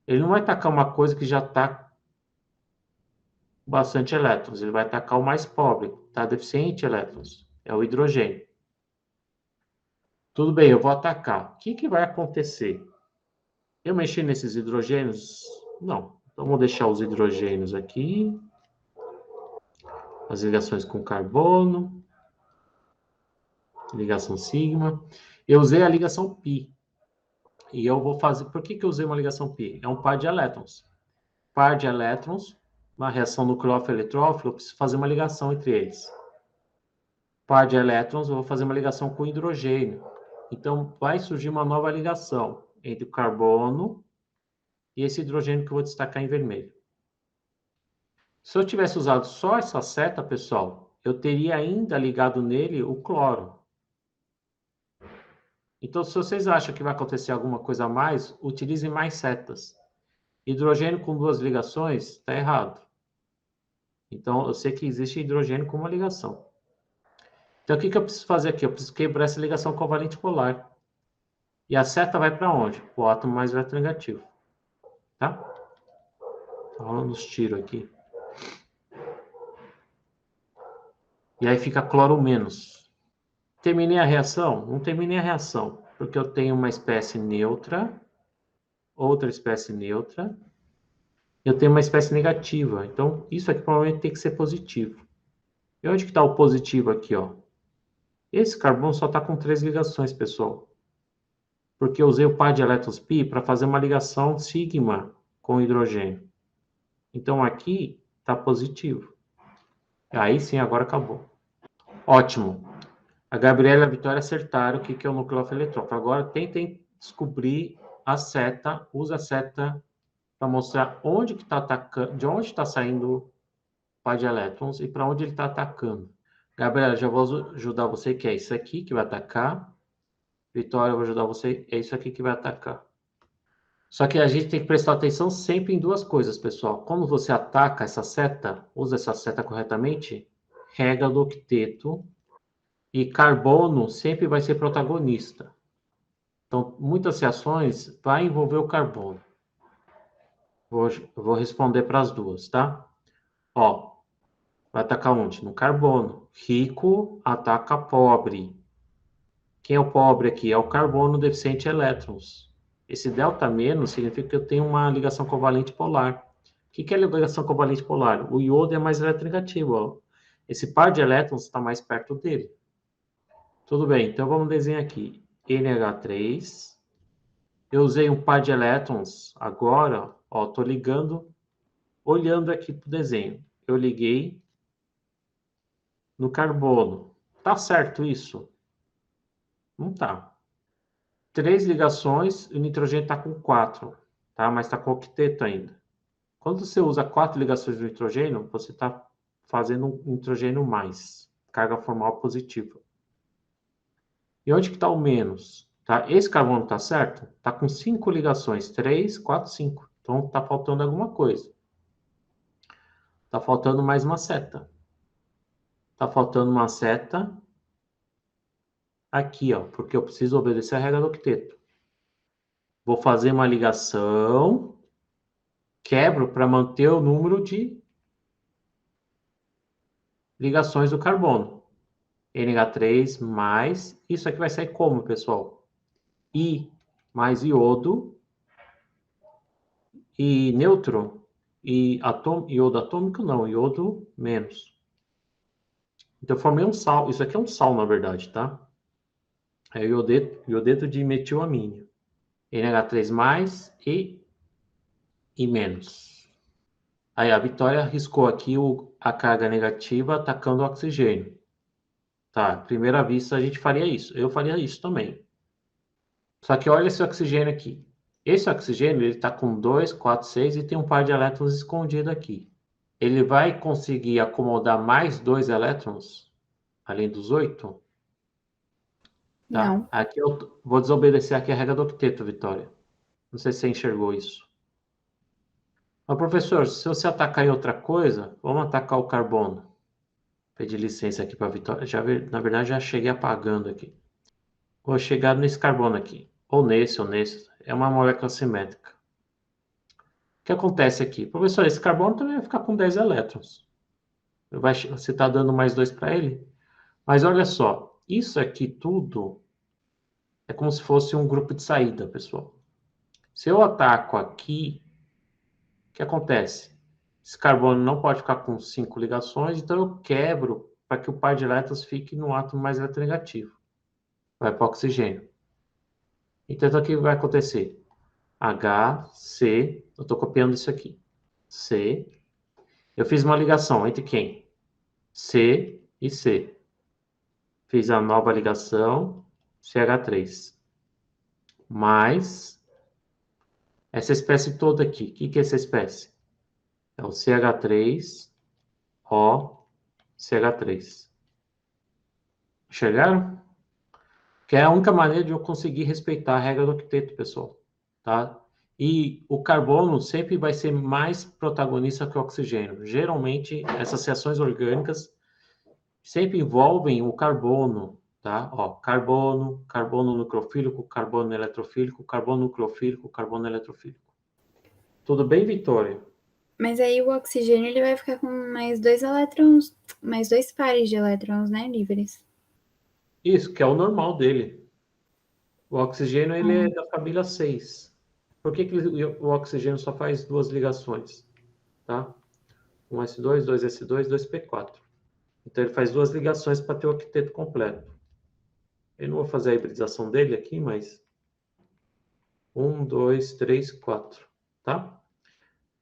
Ele não vai atacar uma coisa que já está com bastante elétrons. Ele vai atacar o mais pobre, está deficiente em elétrons. É o hidrogênio. Tudo bem, eu vou atacar. O que vai acontecer? Eu mexi nesses hidrogênios? Não. Então, vou deixar os hidrogênios aqui. As ligações com carbono. Ligação sigma. Eu usei a ligação pi. E eu vou fazer... Por que eu usei uma ligação pi? É um par de elétrons. Par de elétrons, uma reação nucleófilo-eletrófilo, eu preciso fazer uma ligação entre eles. Par de elétrons, eu vou fazer uma ligação com hidrogênio. Então, vai surgir uma nova ligação entre o carbono e esse hidrogênio que eu vou destacar em vermelho. Se eu tivesse usado só essa seta, pessoal, eu teria ainda ligado nele o cloro. Então, se vocês acham que vai acontecer alguma coisa a mais, utilizem mais setas. Hidrogênio com 2 ligações está errado. Então, eu sei que existe hidrogênio com uma ligação. Então, o que eu preciso fazer aqui? Eu preciso quebrar essa ligação covalente polar. E a seta vai para onde? O átomo mais eletronegativo. Tá? Então, nos tiro aqui. E aí fica cloro menos. Terminei a reação? Não terminei a reação, porque eu tenho uma espécie neutra, outra espécie neutra, eu tenho uma espécie negativa. Então, isso aqui provavelmente tem que ser positivo. E onde que está o positivo aqui, ó? Esse carbono só está com 3 ligações, pessoal. Porque eu usei o par de elétrons π para fazer uma ligação sigma com o hidrogênio. Então, aqui está positivo. Aí sim, agora acabou. Ótimo. A Gabriela e a Vitória acertaram o que é o nucleófilo eletrófilo. Agora, tentem descobrir a seta. Usa a seta para mostrar onde que está atacando, de onde está saindo o par de elétrons e para onde ele está atacando. Gabriela, já vou ajudar você, que é isso aqui que vai atacar. Vitória, eu vou ajudar você, é isso aqui que vai atacar. Só que a gente tem que prestar atenção sempre em duas coisas, pessoal. Quando você ataca essa seta, usa essa seta corretamente, regra do octeto, e carbono sempre vai ser protagonista. Então, muitas reações vai envolver o carbono. Vou responder para as duas, tá? Ó, vai atacar onde? No carbono. Rico ataca pobre. Quem é o pobre aqui? É o carbono deficiente em elétrons. Esse delta menos significa que eu tenho uma ligação covalente polar. O que é ligação covalente polar? O iodo é mais eletronegativo. Ó. Esse par de elétrons está mais perto dele. Tudo bem, então vamos desenhar aqui. NH3. Eu usei um par de elétrons agora. Estou ligando, olhando aqui para o desenho. Eu liguei no carbono. Tá certo isso? Não tá. 3 ligações, o nitrogênio está com 4, tá? Mas está com octeto ainda. Quando você usa 4 ligações do nitrogênio, você está fazendo um nitrogênio mais, carga formal positiva. E onde que está o menos? Tá? Esse carbono está certo? Está com 5 ligações, 3, 4, 5. Então está faltando alguma coisa. Está faltando mais uma seta. Está faltando uma seta aqui, ó, porque eu preciso obedecer a regra do octeto. Vou fazer uma ligação, quebro para manter o número de ligações do carbono. NH3 mais, isso aqui vai sair como, pessoal? I mais iodo, e neutro, e iodo atômico não, iodo menos. Então eu formei um sal, isso aqui é um sal na verdade, tá? É iodeto de metilamínio. NH3 mais e menos. Aí a Vitória riscou aqui a carga negativa atacando o oxigênio. Tá, à primeira vista a gente faria isso. Eu faria isso também. Só que olha esse oxigênio aqui. Esse oxigênio, ele está com 2, 4, 6 e tem um par de elétrons escondido aqui. Ele vai conseguir acomodar mais 2 elétrons, além dos 8? Tá? Não. Aqui eu vou desobedecer aqui a regra do octeto, Vitória. Não sei se você enxergou isso. Mas, professor, se você atacar em outra coisa, vamos atacar o carbono. Pedir licença aqui para a Vitória. Na verdade, já cheguei apagando aqui. Vou chegar nesse carbono aqui. Ou nesse, ou nesse. É uma molécula simétrica. O que acontece aqui? Professor, esse carbono também vai ficar com 10 elétrons. Você está dando mais 2 para ele? Mas olha só. Isso aqui tudo é como se fosse um grupo de saída, pessoal. Se eu ataco aqui, o que acontece? Esse carbono não pode ficar com 5 ligações, então eu quebro para que o par de elétrons fique no átomo mais eletronegativo. Vai para o oxigênio. Então, o que vai acontecer? H, C, eu estou copiando isso aqui. C, eu fiz uma ligação entre quem? C e C. Fiz a nova ligação, CH3. Mais essa espécie toda aqui. O que é essa espécie? É o CH3, O, CH3. Chegaram? Que é a única maneira de eu conseguir respeitar a regra do octeto, pessoal. Tá? E o carbono sempre vai ser mais protagonista que o oxigênio. Geralmente, essas reações orgânicas, sempre envolvem o carbono, tá? Ó, carbono, carbono nucleofílico, carbono eletrofílico, carbono nucleofílico, carbono eletrofílico. Tudo bem, Vitória? Mas aí o oxigênio ele vai ficar com mais 2 elétrons, mais 2 pares de elétrons, né, livres. Isso, que é o normal dele. O oxigênio, ele é da família 6. Por que o oxigênio só faz 2 ligações? Tá? 1s2, 2s2, 2p4. Então, ele faz 2 ligações para ter o octeto completo. Eu não vou fazer a hibridização dele aqui, mas 1, 2, 3, 4. Tá?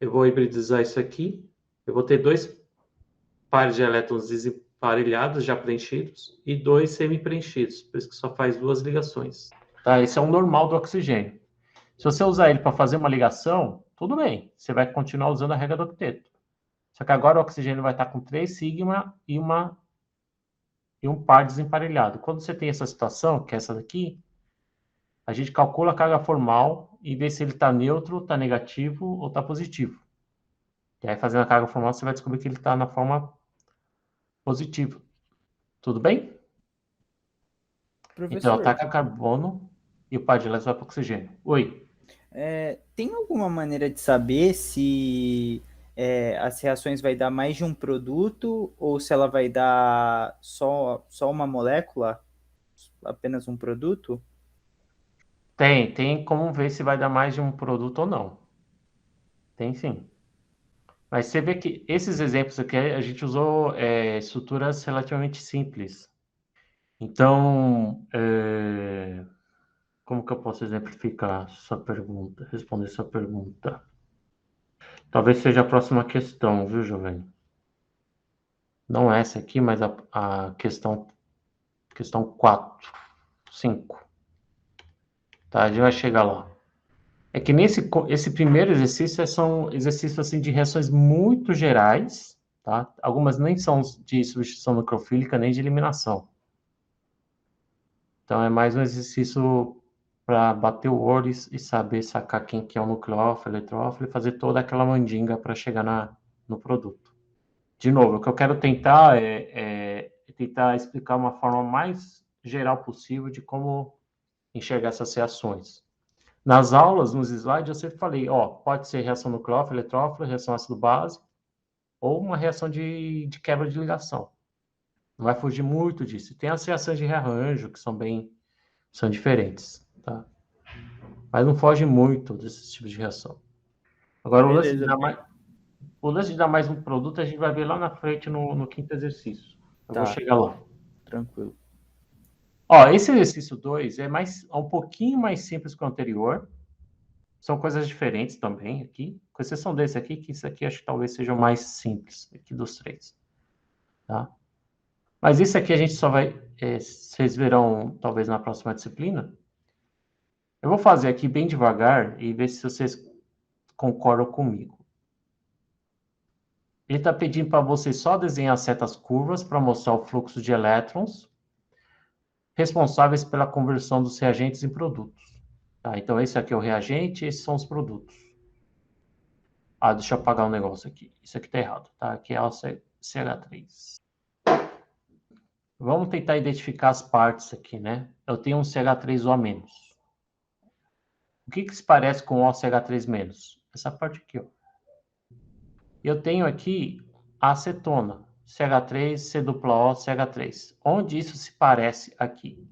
Eu vou hibridizar isso aqui. Eu vou ter 2 pares de elétrons desemparelhados, já preenchidos, e 2 semi-preenchidos. Por isso que só faz 2 ligações. Tá? Esse é o normal do oxigênio. Se você usar ele para fazer uma ligação, tudo bem. Você vai continuar usando a regra do octeto. Só que agora o oxigênio vai estar com 3 sigma e um par desemparelhado. Quando você tem essa situação, que é essa daqui, a gente calcula a carga formal e vê se ele está neutro, está negativo ou está positivo. E aí, fazendo a carga formal, você vai descobrir que ele está na forma positiva. Tudo bem? Então, Professor, ataca carbono e o par de elétrons vai para o oxigênio. Oi. tem alguma maneira de saber se as reações vai dar mais de um produto ou se ela vai dar só uma molécula, apenas um produto? Tem como ver se vai dar mais de um produto ou não. Tem sim. Mas você vê que esses exemplos aqui a gente usou estruturas relativamente simples. Então, como que eu posso exemplificar sua pergunta, responder sua pergunta? Talvez seja a próxima questão, viu, Giovanni? Não essa aqui, mas a questão 4, 5. Tá, a gente vai chegar lá. É que esse primeiro exercício são exercícios assim, de reações muito gerais, tá? Algumas nem são de substituição nucleofílica, nem de eliminação. Então, é mais um exercício para bater o olho e saber sacar quem que é o nucleófilo, eletrófilo, e fazer toda aquela mandinga para chegar no produto. De novo, o que eu quero tentar é tentar explicar uma forma mais geral possível de como enxergar essas reações. Nas aulas, nos slides, eu sempre falei, pode ser reação nucleófilo, eletrófilo, reação ácido-base, ou uma reação de quebra de ligação. Não vai fugir muito disso. Tem as reações de rearranjo, que são diferentes, tá? Mas não foge muito desses tipos de reação. Agora, o lance de dar mais um produto, a gente vai ver lá na frente no quinto exercício. Eu vou chegar lá. Tranquilo. Esse exercício 2 é um pouquinho mais simples que o anterior. São coisas diferentes também aqui, com exceção desse aqui, que isso aqui acho que talvez seja o mais simples aqui dos 3. Tá? Mas isso aqui a gente só vai... vocês verão talvez na próxima disciplina. Eu vou fazer aqui bem devagar e ver se vocês concordam comigo. Ele está pedindo para você só desenhar certas curvas para mostrar o fluxo de elétrons responsáveis pela conversão dos reagentes em produtos. Tá? Então, esse aqui é o reagente e esses são os produtos. Deixa eu apagar um negócio aqui. Isso aqui está errado. Tá? Aqui é o CH3. Vamos tentar identificar as partes aqui, né? Eu tenho um CH3O-. O que se parece com o CH3-? Essa parte aqui, ó. Eu tenho aqui a acetona, CH3, C-O, CH3. Onde isso se parece aqui?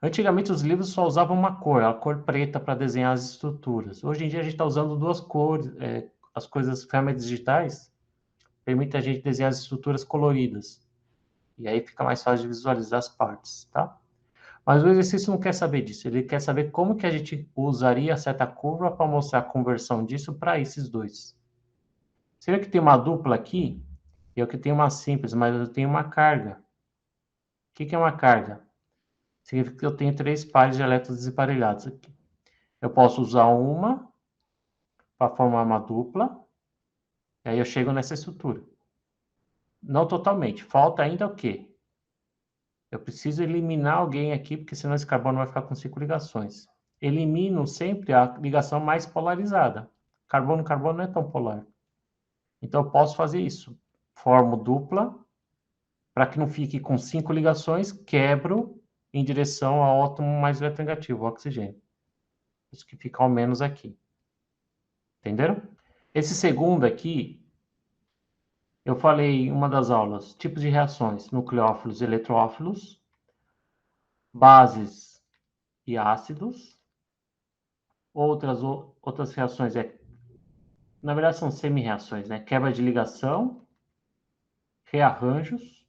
Antigamente os livros só usavam uma cor, a cor preta para desenhar as estruturas. Hoje em dia a gente está usando duas cores, as ferramentas digitais permitem a gente desenhar as estruturas coloridas. E aí fica mais fácil de visualizar as partes, tá? Mas o exercício não quer saber disso, ele quer saber como que a gente usaria certa curva para mostrar a conversão disso para esses dois. Você vê que tem uma dupla aqui, e eu que tenho uma simples, mas eu tenho uma carga. O que é uma carga? Significa que eu tenho 3 pares de elétrons desemparelhados aqui. Eu posso usar uma para formar uma dupla, e aí eu chego nessa estrutura. Não totalmente. Falta ainda o quê? Eu preciso eliminar alguém aqui, porque senão esse carbono vai ficar com 5 ligações. Elimino sempre a ligação mais polarizada. Carbono-carbono não é tão polar. Então, eu posso fazer isso. Formo dupla, Para que não fique com 5 ligações, quebro em direção ao átomo mais eletronegativo, o oxigênio. Isso que fica ao menos aqui. Entenderam? Esse segundo aqui, eu falei em uma das aulas, tipos de reações, nucleófilos e eletrófilos, bases e ácidos. Outras reações, na verdade são semi-reações, né? Quebra de ligação, rearranjos.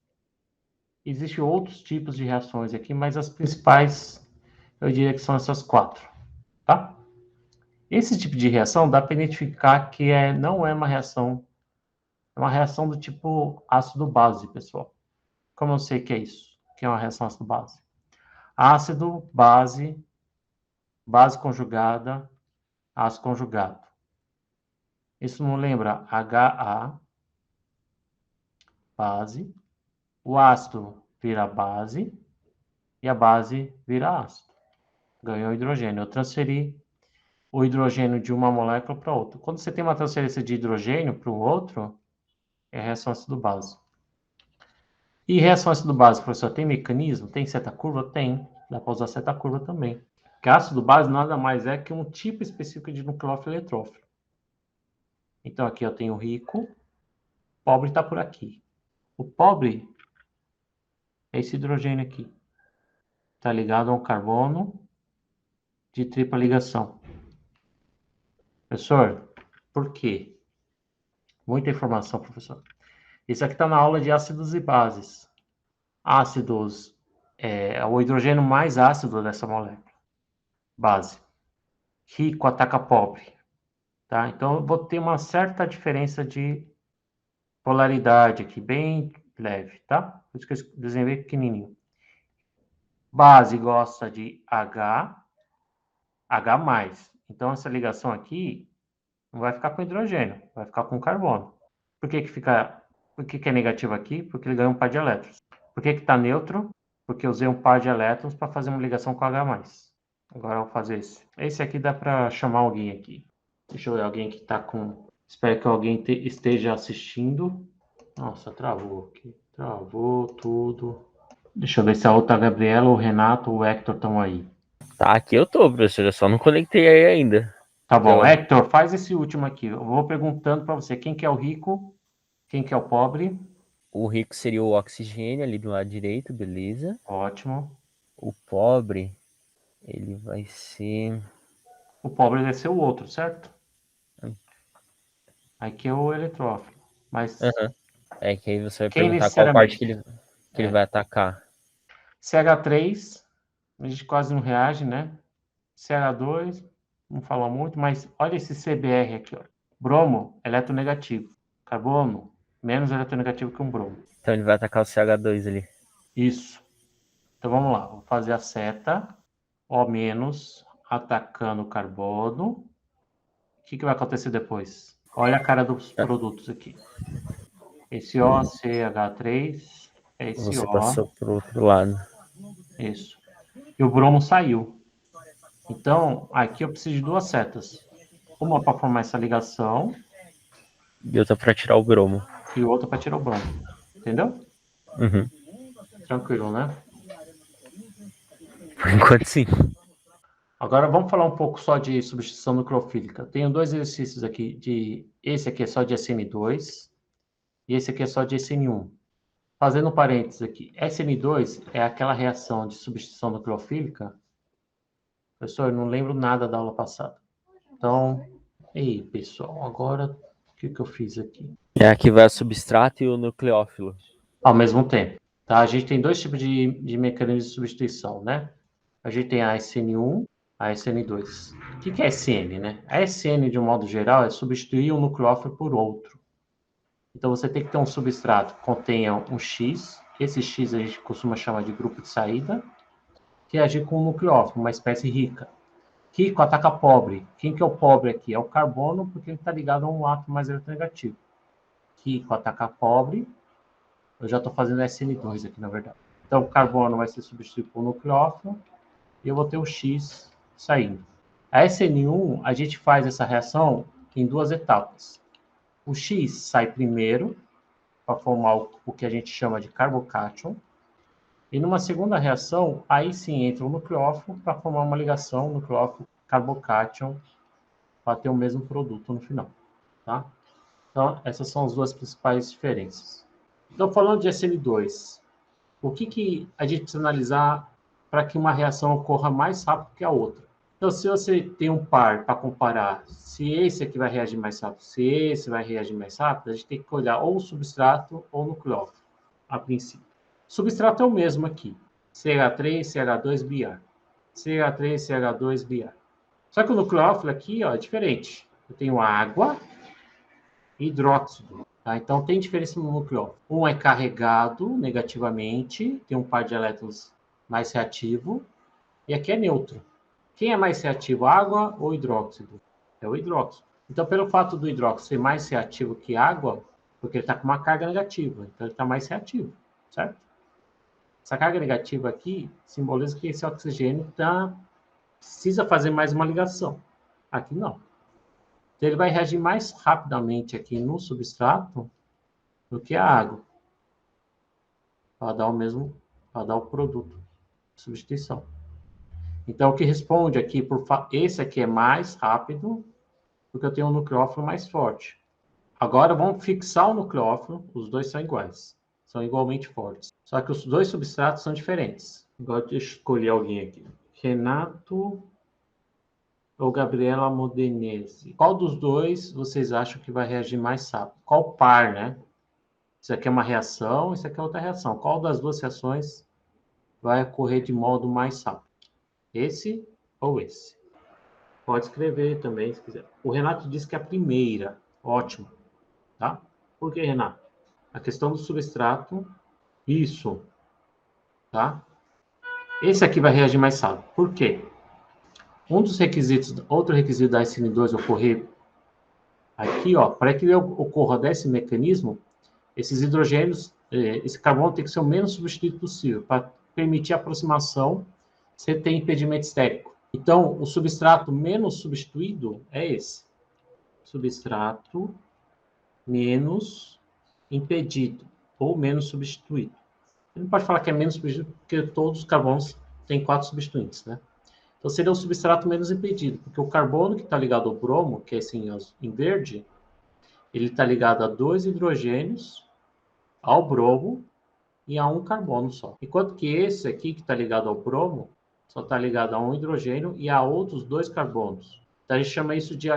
Existem outros tipos de reações aqui, mas as principais, eu diria que são essas 4, tá? Esse tipo de reação dá para identificar que não é uma reação, é uma reação do tipo ácido-base, pessoal. Como eu sei que é isso, que é uma reação ácido-base? Ácido, base, base conjugada, ácido conjugado. Isso não lembra HA, base, o ácido vira base e a base vira ácido. Ganhou hidrogênio. Eu transferi o hidrogênio de uma molécula para outra. Quando você tem uma transferência de hidrogênio para o outro, é reação ácido-base. E reação ácido-base, professor, tem mecanismo? Tem seta-curva? Tem. Dá para usar seta-curva também. Porque ácido-base nada mais é que um tipo específico de nucleófilo e eletrófilo. Então aqui eu tenho rico, pobre está por aqui. O pobre é esse hidrogênio aqui. Está ligado a um carbono de tripla ligação. Professor, por quê? Muita informação, professor. Isso aqui está na aula de ácidos e bases. Ácidos é o hidrogênio mais ácido dessa molécula. Base. Rico ataca pobre. Tá? Então, eu vou ter uma certa diferença de polaridade aqui, bem leve, tá? Por isso que eu desenhei pequenininho. Base gosta de H, H+. Então, essa ligação aqui não vai ficar com hidrogênio, vai ficar com carbono. Por que é negativo aqui? Porque ele ganha um par de elétrons. Por que está neutro? Porque eu usei um par de elétrons para fazer uma ligação com H+. Agora eu vou fazer esse. Esse aqui dá para chamar alguém aqui. Deixa eu ver alguém que está com... Espero que alguém esteja assistindo. Nossa, travou aqui. Travou tudo. Deixa eu ver se a outra Gabriela, o Renato ou o Hector estão aí. Tá, aqui eu tô, professor. Eu só não conectei aí ainda. Tá bom. Hector, faz esse último aqui. Eu vou perguntando para você quem que é o rico, quem que é o pobre. O rico seria o oxigênio ali do lado direito, beleza. Ótimo. O pobre, ele vai ser... O pobre deve ser o outro, certo? Aqui é o eletrófilo. Mas É que aí você vai quem perguntar qual parte necessariamente? que ele vai atacar. CH3, a gente quase não reage, né? CH2, não fala muito, mas olha esse CBr aqui, ó. Bromo, eletronegativo. Carbono, menos eletronegativo que um bromo. Então ele vai atacar o CH2 ali. Isso. Então vamos lá, vou fazer a seta, O menos, atacando o carbono. O que vai acontecer depois? Olha a cara dos produtos aqui. Esse O, CH3, é esse Você O. passou pro outro lado. Isso. E o bromo saiu. Então, aqui eu preciso de 2 setas. Uma para formar essa ligação E outra para tirar o bromo. e outra para tirar o bromo. Entendeu? Uhum. Tranquilo, né? Por enquanto, sim. Agora vamos falar um pouco só de substituição nucleofílica. Tenho 2 exercícios aqui. Esse aqui é só de SN2 e esse aqui é só de SN1. Fazendo um parênteses aqui. SN2 é aquela reação de substituição nucleofílica. Professor, eu não lembro nada da aula passada. Então, ei, pessoal, agora o que eu fiz aqui? É aqui vai o substrato e o nucleófilo. Ao mesmo tempo. Tá? A gente tem 2 tipos de mecanismos de substituição, né? A gente tem a SN1, a SN2. O que é SN, né? A SN, de um modo geral, é substituir um nucleófilo por outro. Então, você tem que ter um substrato que contenha um X. Esse X a gente costuma chamar de grupo de saída, que agir com um nucleófilo, uma espécie rica. Rico ataca pobre. Quem que é o pobre aqui? É o carbono, porque ele está ligado a um átomo mais eletronegativo. Rico ataca pobre. Eu já estou fazendo SN2 aqui, na verdade. Então, o carbono vai ser substituído por nucleófilo e eu vou ter o X saindo. A SN1, a gente faz essa reação em 2 etapas. O X sai primeiro, para formar o que a gente chama de carbocátion. E numa segunda reação, aí sim entra o nucleófilo para formar uma ligação nucleófilo-carbocátion para ter o mesmo produto no final, tá? Então, essas são as duas principais diferenças. Então, falando de SN2, o que a gente precisa analisar para que uma reação ocorra mais rápido que a outra? Então, se você tem um par para comparar, se esse aqui vai reagir mais rápido, se esse vai reagir mais rápido, a gente tem que olhar ou o substrato ou o nucleófilo, a princípio. O substrato é o mesmo aqui, CH3, CH2, Br. CH3, CH2, Br. Só que o nucleófilo aqui, ó, é diferente. Eu tenho água e hidróxido. Tá? Então, tem diferença no nucleófilo. Um é carregado negativamente, tem um par de elétrons mais reativo, e aqui é neutro. Quem é mais reativo, água ou hidróxido? É o hidróxido. Então, pelo fato do hidróxido ser mais reativo que água, porque ele está com uma carga negativa, então ele está mais reativo, certo? Essa carga negativa aqui simboliza que esse oxigênio precisa fazer mais uma ligação. Aqui não. Então, ele vai reagir mais rapidamente aqui no substrato do que a água, para dar o produto de substituição. Então, o que responde aqui, esse aqui é mais rápido, porque eu tenho um nucleófilo mais forte. Agora, vamos fixar o nucleófilo, os dois são iguais, são igualmente fortes. Só que os dois substratos são diferentes. Agora, deixa eu escolher alguém aqui. Renato ou Gabriela Modenese. Qual dos dois vocês acham que vai reagir mais rápido? Qual par, né? Isso aqui é uma reação, isso aqui é outra reação. Qual das duas reações vai ocorrer de modo mais rápido? Esse ou esse? Pode escrever também, se quiser. O Renato disse que é a primeira. Ótimo. Tá? Por que, Renato? A questão do substrato. Isso. Tá? Esse aqui vai reagir mais rápido. Por quê? Outro requisito da SN2 ocorrer aqui, ó, para que ele ocorra desse mecanismo, esses hidrogênios, esse carbono tem que ser o menos substituído possível, para permitir a aproximação sem ter impedimento estérico. Então, o substrato menos substituído é esse. Substrato menos impedido, ou menos substituído. A gente não pode falar que é menos substituído, porque todos os carbonos têm 4 substituintes, né? Então, seria o substrato menos impedido, porque o carbono que está ligado ao bromo, que é assim, em verde, ele está ligado a 2 hidrogênios, ao bromo e a um carbono só. Enquanto que esse aqui, que está ligado ao bromo, só está ligado a um hidrogênio e a outros 2 carbonos. Então, a gente chama isso de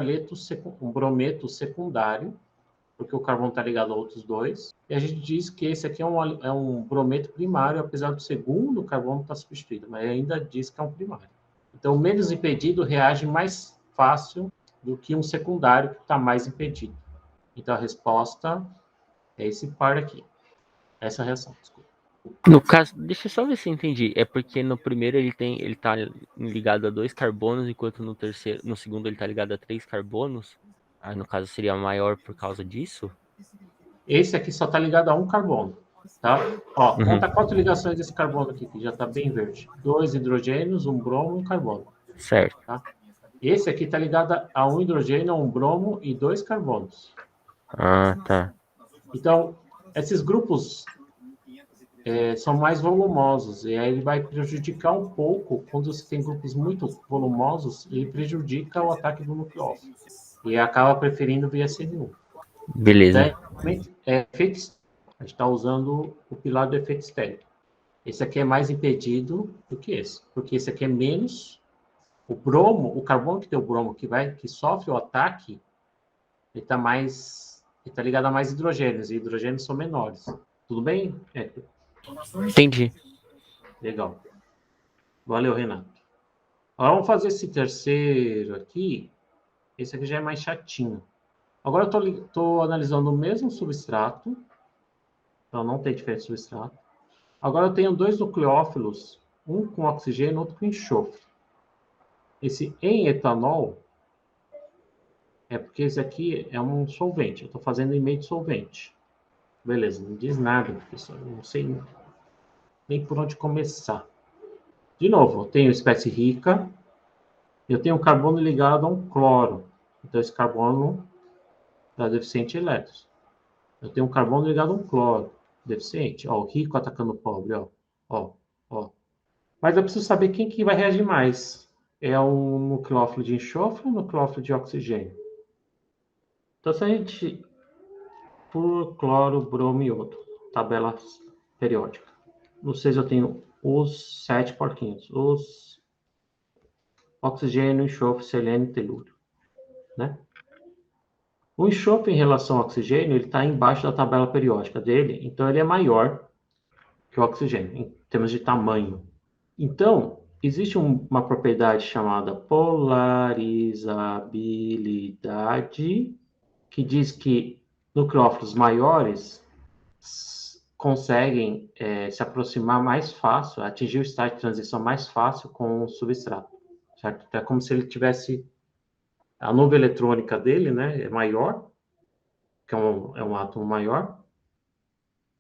um brometo secundário, porque o carbono está ligado a outros 2. E a gente diz que esse aqui é um brometo primário, apesar do segundo carbono estar substituído, mas ainda diz que é um primário. Então, o menos impedido reage mais fácil do que um secundário que está mais impedido. Então, a resposta é esse par aqui. Essa reação, desculpa. No caso, deixa eu só ver se eu entendi. É porque no primeiro ele tá ligado a 2 carbonos, enquanto no segundo ele tá ligado a 3 carbonos. Aí no caso seria maior por causa disso? Esse aqui só está ligado a um carbono, tá? Ó, conta 4 ligações desse carbono aqui, que já está bem verde. 2 hidrogênios, um bromo e um carbono. Certo. Tá? Esse aqui está ligado a um hidrogênio, um bromo e 2 carbonos. Ah, tá. Então, esses grupos são mais volumosos, e aí ele vai prejudicar um pouco, quando você tem grupos muito volumosos, ele prejudica o ataque do nucleófilo, e acaba preferindo via SN1. Beleza. Efeito, a gente está usando o pilar do efeito estéreo. Esse aqui é mais impedido do que esse, porque esse aqui é menos. O bromo, o carbono que tem o bromo que sofre o ataque, ele está ligado a mais hidrogênios, e hidrogênios são menores. Tudo bem, Héctor? Entendi. Legal. Valeu, Renato. Agora vamos fazer esse terceiro aqui. Esse aqui já é mais chatinho. Agora eu estou analisando o mesmo substrato. Então não tem diferença de substrato. Agora eu tenho 2 nucleófilos, um com oxigênio, outro com enxofre. Esse em etanol é porque esse aqui é um solvente. Eu estou fazendo em meio de solvente. Beleza, não diz nada, professor. Eu não sei nem por onde começar. De novo, eu tenho espécie rica. Eu tenho um carbono ligado a um cloro. Então, esse carbono está deficiente em elétrons. Eu tenho um carbono ligado a um cloro deficiente. Ó, o rico atacando o pobre, ó. Ó, ó. Mas eu preciso saber quem que vai reagir mais. É o nucleófilo de enxofre ou o nucleófilo de oxigênio? Então, se a gente... Por cloro, bromo e iodo. Tabela periódica. No 6 eu tenho os 7 porquinhos. Os oxigênio, enxofre, selênio e telúrio. Né? O enxofre em relação ao oxigênio, ele está embaixo da tabela periódica dele, então ele é maior que o oxigênio, em termos de tamanho. Então, existe uma propriedade chamada polarizabilidade, que diz que nucleófilos maiores conseguem se aproximar mais fácil, atingir o estágio de transição mais fácil com o substrato, certo? Então, é como se ele tivesse... A nuvem eletrônica dele, né, é maior, que é um átomo maior,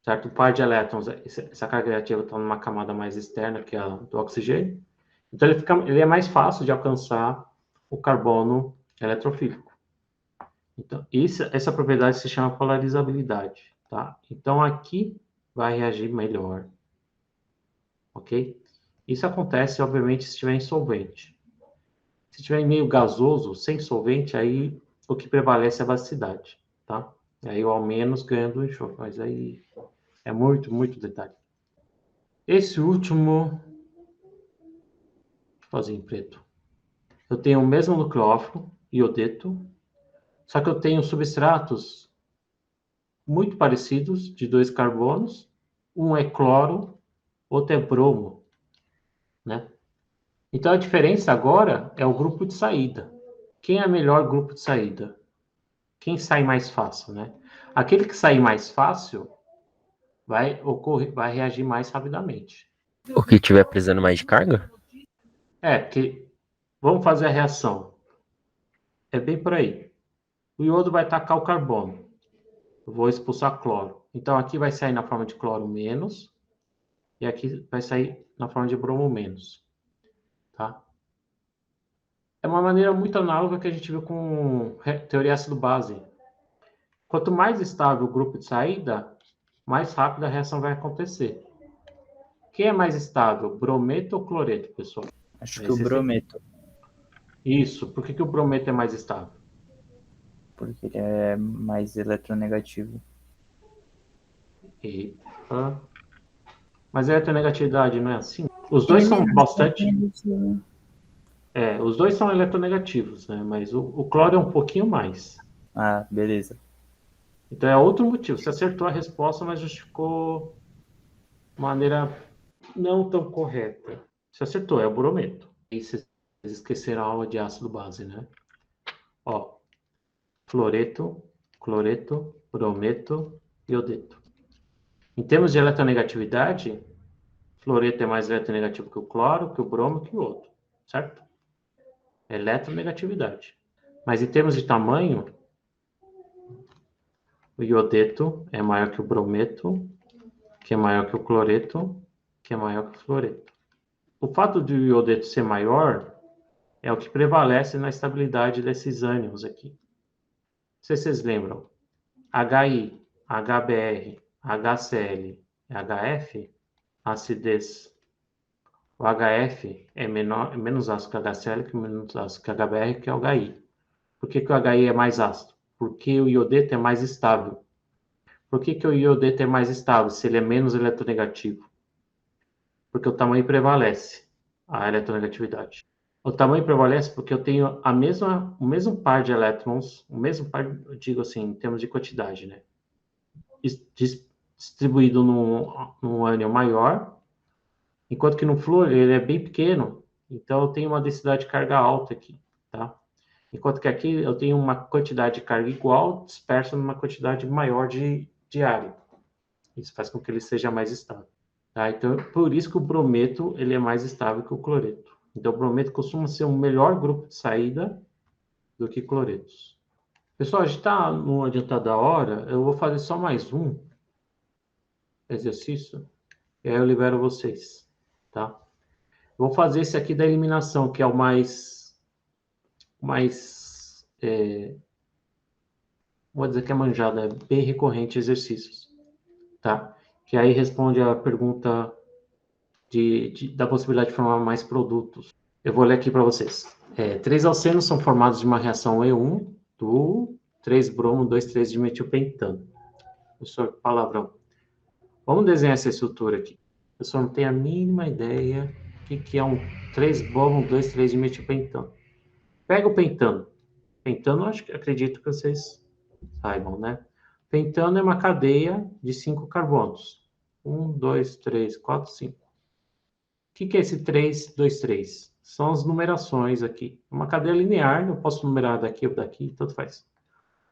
certo? O par de elétrons, essa carga reativa está numa camada mais externa, que é a do oxigênio. Então, ele é mais fácil de alcançar o carbono eletrofílico. Então, essa propriedade se chama polarizabilidade, tá? Então, aqui vai reagir melhor, ok? Isso acontece, obviamente, se estiver em solvente. Se estiver em meio gasoso, sem solvente, aí o que prevalece é a basicidade, tá? Aí o ao menos ganha do enxofre, mas aí é muito, muito detalhe. Esse último, vou fazer em preto. Eu tenho o mesmo nucleófilo, iodeto, só que eu tenho substratos muito parecidos, de 2 carbonos. Um é cloro, outro é bromo, né? Então a diferença agora é o grupo de saída. Quem é o melhor grupo de saída? Quem sai mais fácil, né? Aquele que sai mais fácil vai reagir mais rapidamente. O que tiver precisando mais de carga? Porque vamos fazer a reação. É bem por aí. O iodo vai atacar o carbono. Eu vou expulsar cloro. Então aqui vai sair na forma de cloro menos e aqui vai sair na forma de bromo menos, tá? É uma maneira muito análoga que a gente viu com teoria ácido-base. Quanto mais estável o grupo de saída, mais rápido a reação vai acontecer. Quem é mais estável, brometo ou cloreto, pessoal? Acho que o brometo, Isso. Por que o brometo é mais estável? porque ele é mais eletronegativo. Eita. Mas a eletronegatividade não é assim? Os dois são bastante... os dois são eletronegativos, né? Mas o cloro é um pouquinho mais. Ah, beleza. Então é outro motivo. Você acertou a resposta, mas justificou de maneira não tão correta. Você acertou, é o brometo. E vocês esqueceram a aula de ácido base, né? Ó, fluoreto, cloreto, brometo, iodeto. Em termos de eletronegatividade, fluoreto é mais eletronegativo que o cloro, que o bromo, que o outro, certo? Eletronegatividade. Mas em termos de tamanho, o iodeto é maior que o brometo, que é maior que o cloreto, que é maior que o fluoreto. O fato de o iodeto ser maior é o que prevalece na estabilidade desses ânions aqui. Não sei se vocês lembram. HI, HBr, HCl e HF, acidez. O HF é menos ácido que o HCl, que menos ácido que o HBr, que é o HI. Por que o HI é mais ácido? Porque o iodeto é mais estável. Por que o iodeto é mais estável se ele é menos eletronegativo? Porque o tamanho prevalece a eletronegatividade. O tamanho prevalece porque eu tenho o mesmo par de elétrons, o mesmo par, eu digo assim, em termos de quantidade, né? Distribuído num ânion maior, enquanto que no flúor ele é bem pequeno, então eu tenho uma densidade de carga alta aqui, tá? Enquanto que aqui eu tenho uma quantidade de carga igual dispersa numa quantidade maior de área. Isso faz com que ele seja mais estável. Tá? Então, por isso que o brometo ele é mais estável que o cloreto. Então, o brometo costuma ser um melhor grupo de saída do que cloretos. Pessoal, a gente está no adiantado da hora. Eu vou fazer só mais um exercício e aí eu libero vocês. Tá? Vou fazer esse aqui da eliminação, que é o mais vou dizer que é manjado, é bem recorrente exercícios, tá? Que aí responde a pergunta da possibilidade de formar mais produtos. Eu vou ler aqui para vocês. 3 alcenos são formados de uma reação E1 do 3-bromo 2,3-dimetilpentano. Professor, palavrão. Vamos desenhar essa estrutura aqui. O professor não tem a mínima ideia do que é um 3-bromo 2,3-dimetilpentano. Pega o pentano. Pentano, acredito que vocês saibam, né? Pentano é uma cadeia de 5 carbonos. 1, 2, 3, 4, 5. O que é esse 3, 2, 3? São as numerações aqui. Uma cadeia linear, eu posso numerar daqui ou daqui, tanto faz.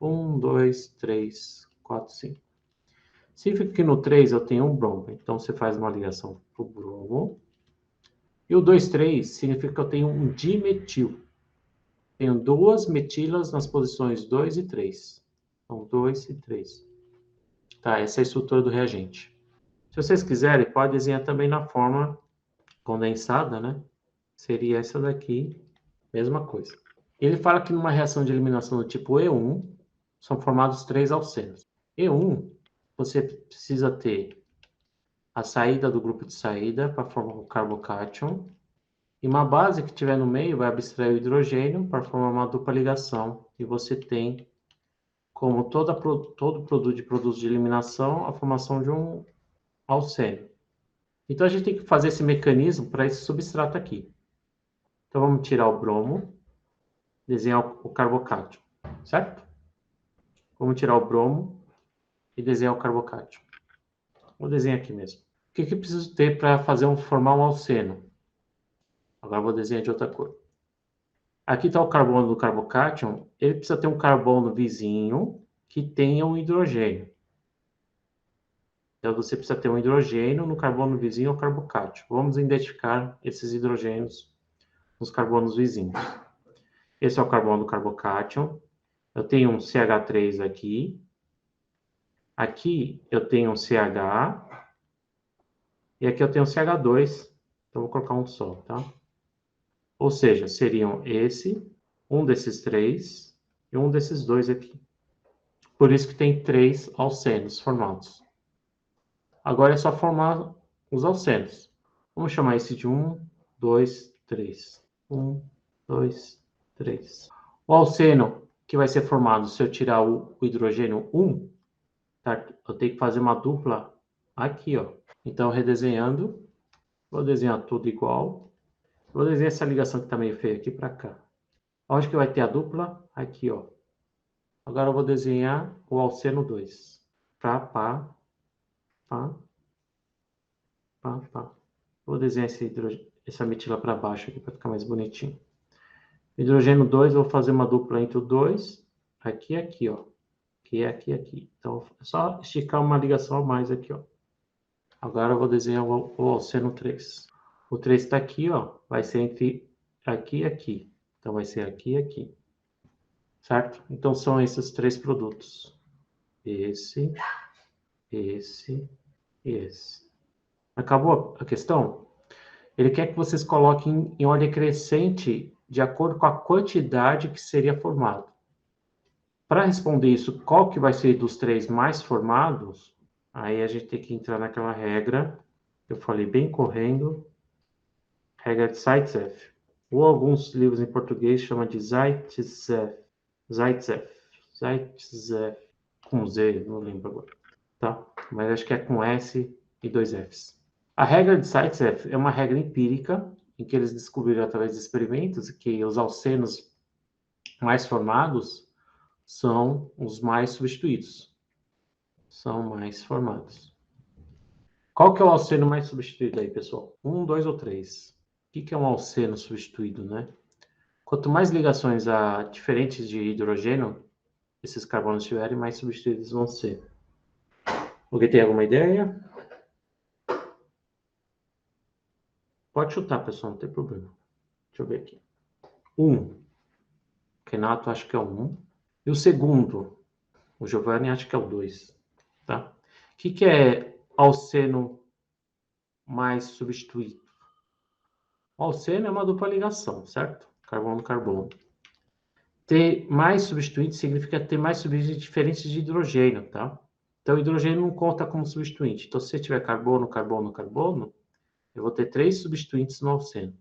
1, 2, 3, 4, 5. Significa que no 3 eu tenho um bromo. Então, você faz uma ligação para o bromo. E o 2, 3 significa que eu tenho um dimetil. Tenho duas metilas nas posições 2 e 3. Então, 2 e 3. Tá, essa é a estrutura do reagente. Se vocês quiserem, pode desenhar também na forma condensada, né? Seria essa daqui, mesma coisa. Ele fala que numa reação de eliminação do tipo E1, são formados 3 alcenos. E1, você precisa ter a saída do grupo de saída para formar o carbocátion, e uma base que tiver no meio vai abstrair o hidrogênio para formar uma dupla ligação, e você tem, como todo produto de produtos de eliminação, a formação de um alceno. Então, a gente tem que fazer esse mecanismo para esse substrato aqui. Então, vamos tirar o bromo, desenhar o carbocátion, certo? Vamos tirar o bromo e desenhar o carbocátion. Vou desenhar aqui mesmo. O que preciso ter para formar um alceno? Agora vou desenhar de outra cor. Aqui está o carbono do carbocátion. Ele precisa ter um carbono vizinho que tenha um hidrogênio. Então, você precisa ter um hidrogênio no carbono vizinho ao carbocátion. Vamos identificar esses hidrogênios nos carbonos vizinhos. Esse é o carbono do carbocátion. Eu tenho um CH3 aqui. Aqui eu tenho um CH. E aqui eu tenho um CH2. Então, vou colocar um só, tá? Ou seja, seriam um desses 3 e um desses 2 aqui. Por isso que tem 3 alcenos formados. Agora é só formar os alcenos. Vamos chamar esse de 1, 2, 3. 1, 2, 3. O alceno que vai ser formado, se eu tirar o hidrogênio 1, tá? Eu tenho que fazer uma dupla aqui, ó. Então, redesenhando, vou desenhar tudo igual. Vou desenhar essa ligação que está meio feia aqui para cá. Onde que vai ter a dupla? Aqui, ó. Agora eu vou desenhar o alceno 2. Pá. Vou desenhar essa metila para baixo aqui para ficar mais bonitinho. Hidrogênio 2, eu vou fazer uma dupla entre o 2, aqui e aqui, ó. Aqui. Então, é só esticar uma ligação a mais aqui, ó. Agora eu vou desenhar o alceno 3. O 3 está aqui, ó. Vai ser entre aqui e aqui. Então, vai ser aqui e aqui. Certo? Então, são esses 3 produtos. Esse e esse. Acabou a questão? Ele quer que vocês coloquem em ordem crescente de acordo com a quantidade que seria formado. Para responder isso, qual que vai ser dos 3 mais formados? Aí a gente tem que entrar naquela regra, eu falei bem correndo, regra de Zaitsev. Ou alguns livros em português chamam de Zaitsev, com Z, não lembro agora, tá? Mas acho que é com S e 2 Fs. A regra de Zaitsev é uma regra empírica, em que eles descobriram através de experimentos que os alcenos mais formados são os mais substituídos. São mais formados. Qual que é o alceno mais substituído aí, pessoal? 1, 2 ou 3? O que é um alceno substituído, né? Quanto mais ligações a diferentes de hidrogênio esses carbonos tiverem, mais substituídos vão ser. Alguém tem alguma ideia? Pode chutar, pessoal, não tem problema. Deixa eu ver aqui. 1. Renato, acho que é o 1. E o segundo, o Giovanni, acho que é o 2. Tá? O que é alceno mais substituído? O alceno é uma dupla ligação, certo? Carbono-carbono. Ter mais substituintes significa ter mais substituintes diferentes de hidrogênio, tá? Então, o hidrogênio não conta como substituinte. Então, se você tiver carbono, carbono, carbono, eu vou ter 3 substituintes no alceno.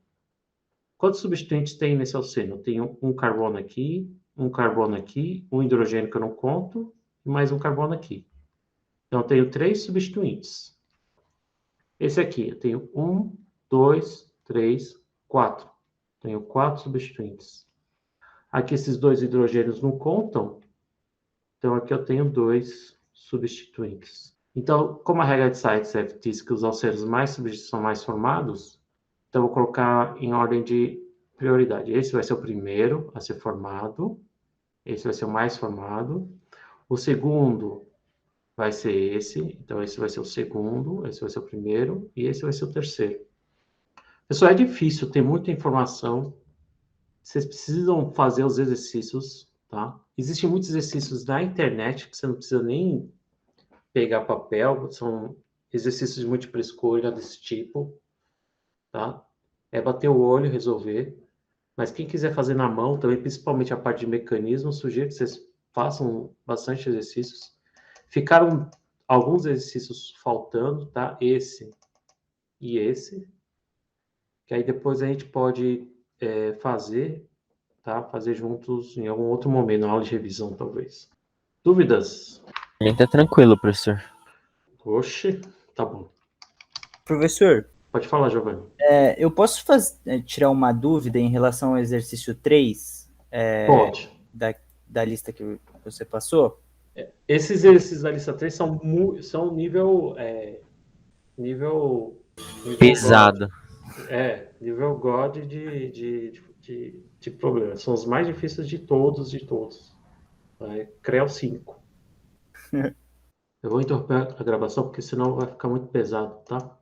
Quantos substituintes tem nesse alceno? Eu tenho um carbono aqui, um hidrogênio que eu não conto, e mais um carbono aqui. Então, eu tenho 3 substituintes. Esse aqui, eu tenho 1, 2, 3, 4. Tenho 4 substituintes. Aqui, esses 2 hidrogênios não contam. Então, aqui eu tenho 2 substituintes. Então, como a regra de Zaitsev diz que os alcenos mais substituintes são mais formados, então eu vou colocar em ordem de prioridade. Esse vai ser o primeiro a ser formado. Esse vai ser o mais formado. O segundo vai ser esse. Então, esse vai ser o segundo. Esse vai ser o primeiro. E esse vai ser o terceiro. Pessoal, é difícil, tem muita informação. Vocês precisam fazer os exercícios, tá? Existem muitos exercícios na internet que você não precisa nem pegar papel. São exercícios de múltipla escolha desse tipo, tá? É bater o olho e resolver. Mas quem quiser fazer na mão também, principalmente a parte de mecanismo, sugiro que vocês façam bastante exercícios. Ficaram alguns exercícios faltando, tá? Esse e esse. Que aí depois a gente pode fazer, tá? Fazer juntos em algum outro momento, na aula de revisão, talvez. Dúvidas? A gente tá tranquilo, professor. Oxe, tá bom. Professor, Pode falar, Giovanni. eu posso tirar uma dúvida em relação ao exercício 3 Pode. da lista que você passou? Esses exercícios da lista 3 são nível Pesado. God. Nível God de problema. São os mais difíceis de todos. CREL 5. Eu vou interromper a gravação porque senão vai ficar muito pesado, tá?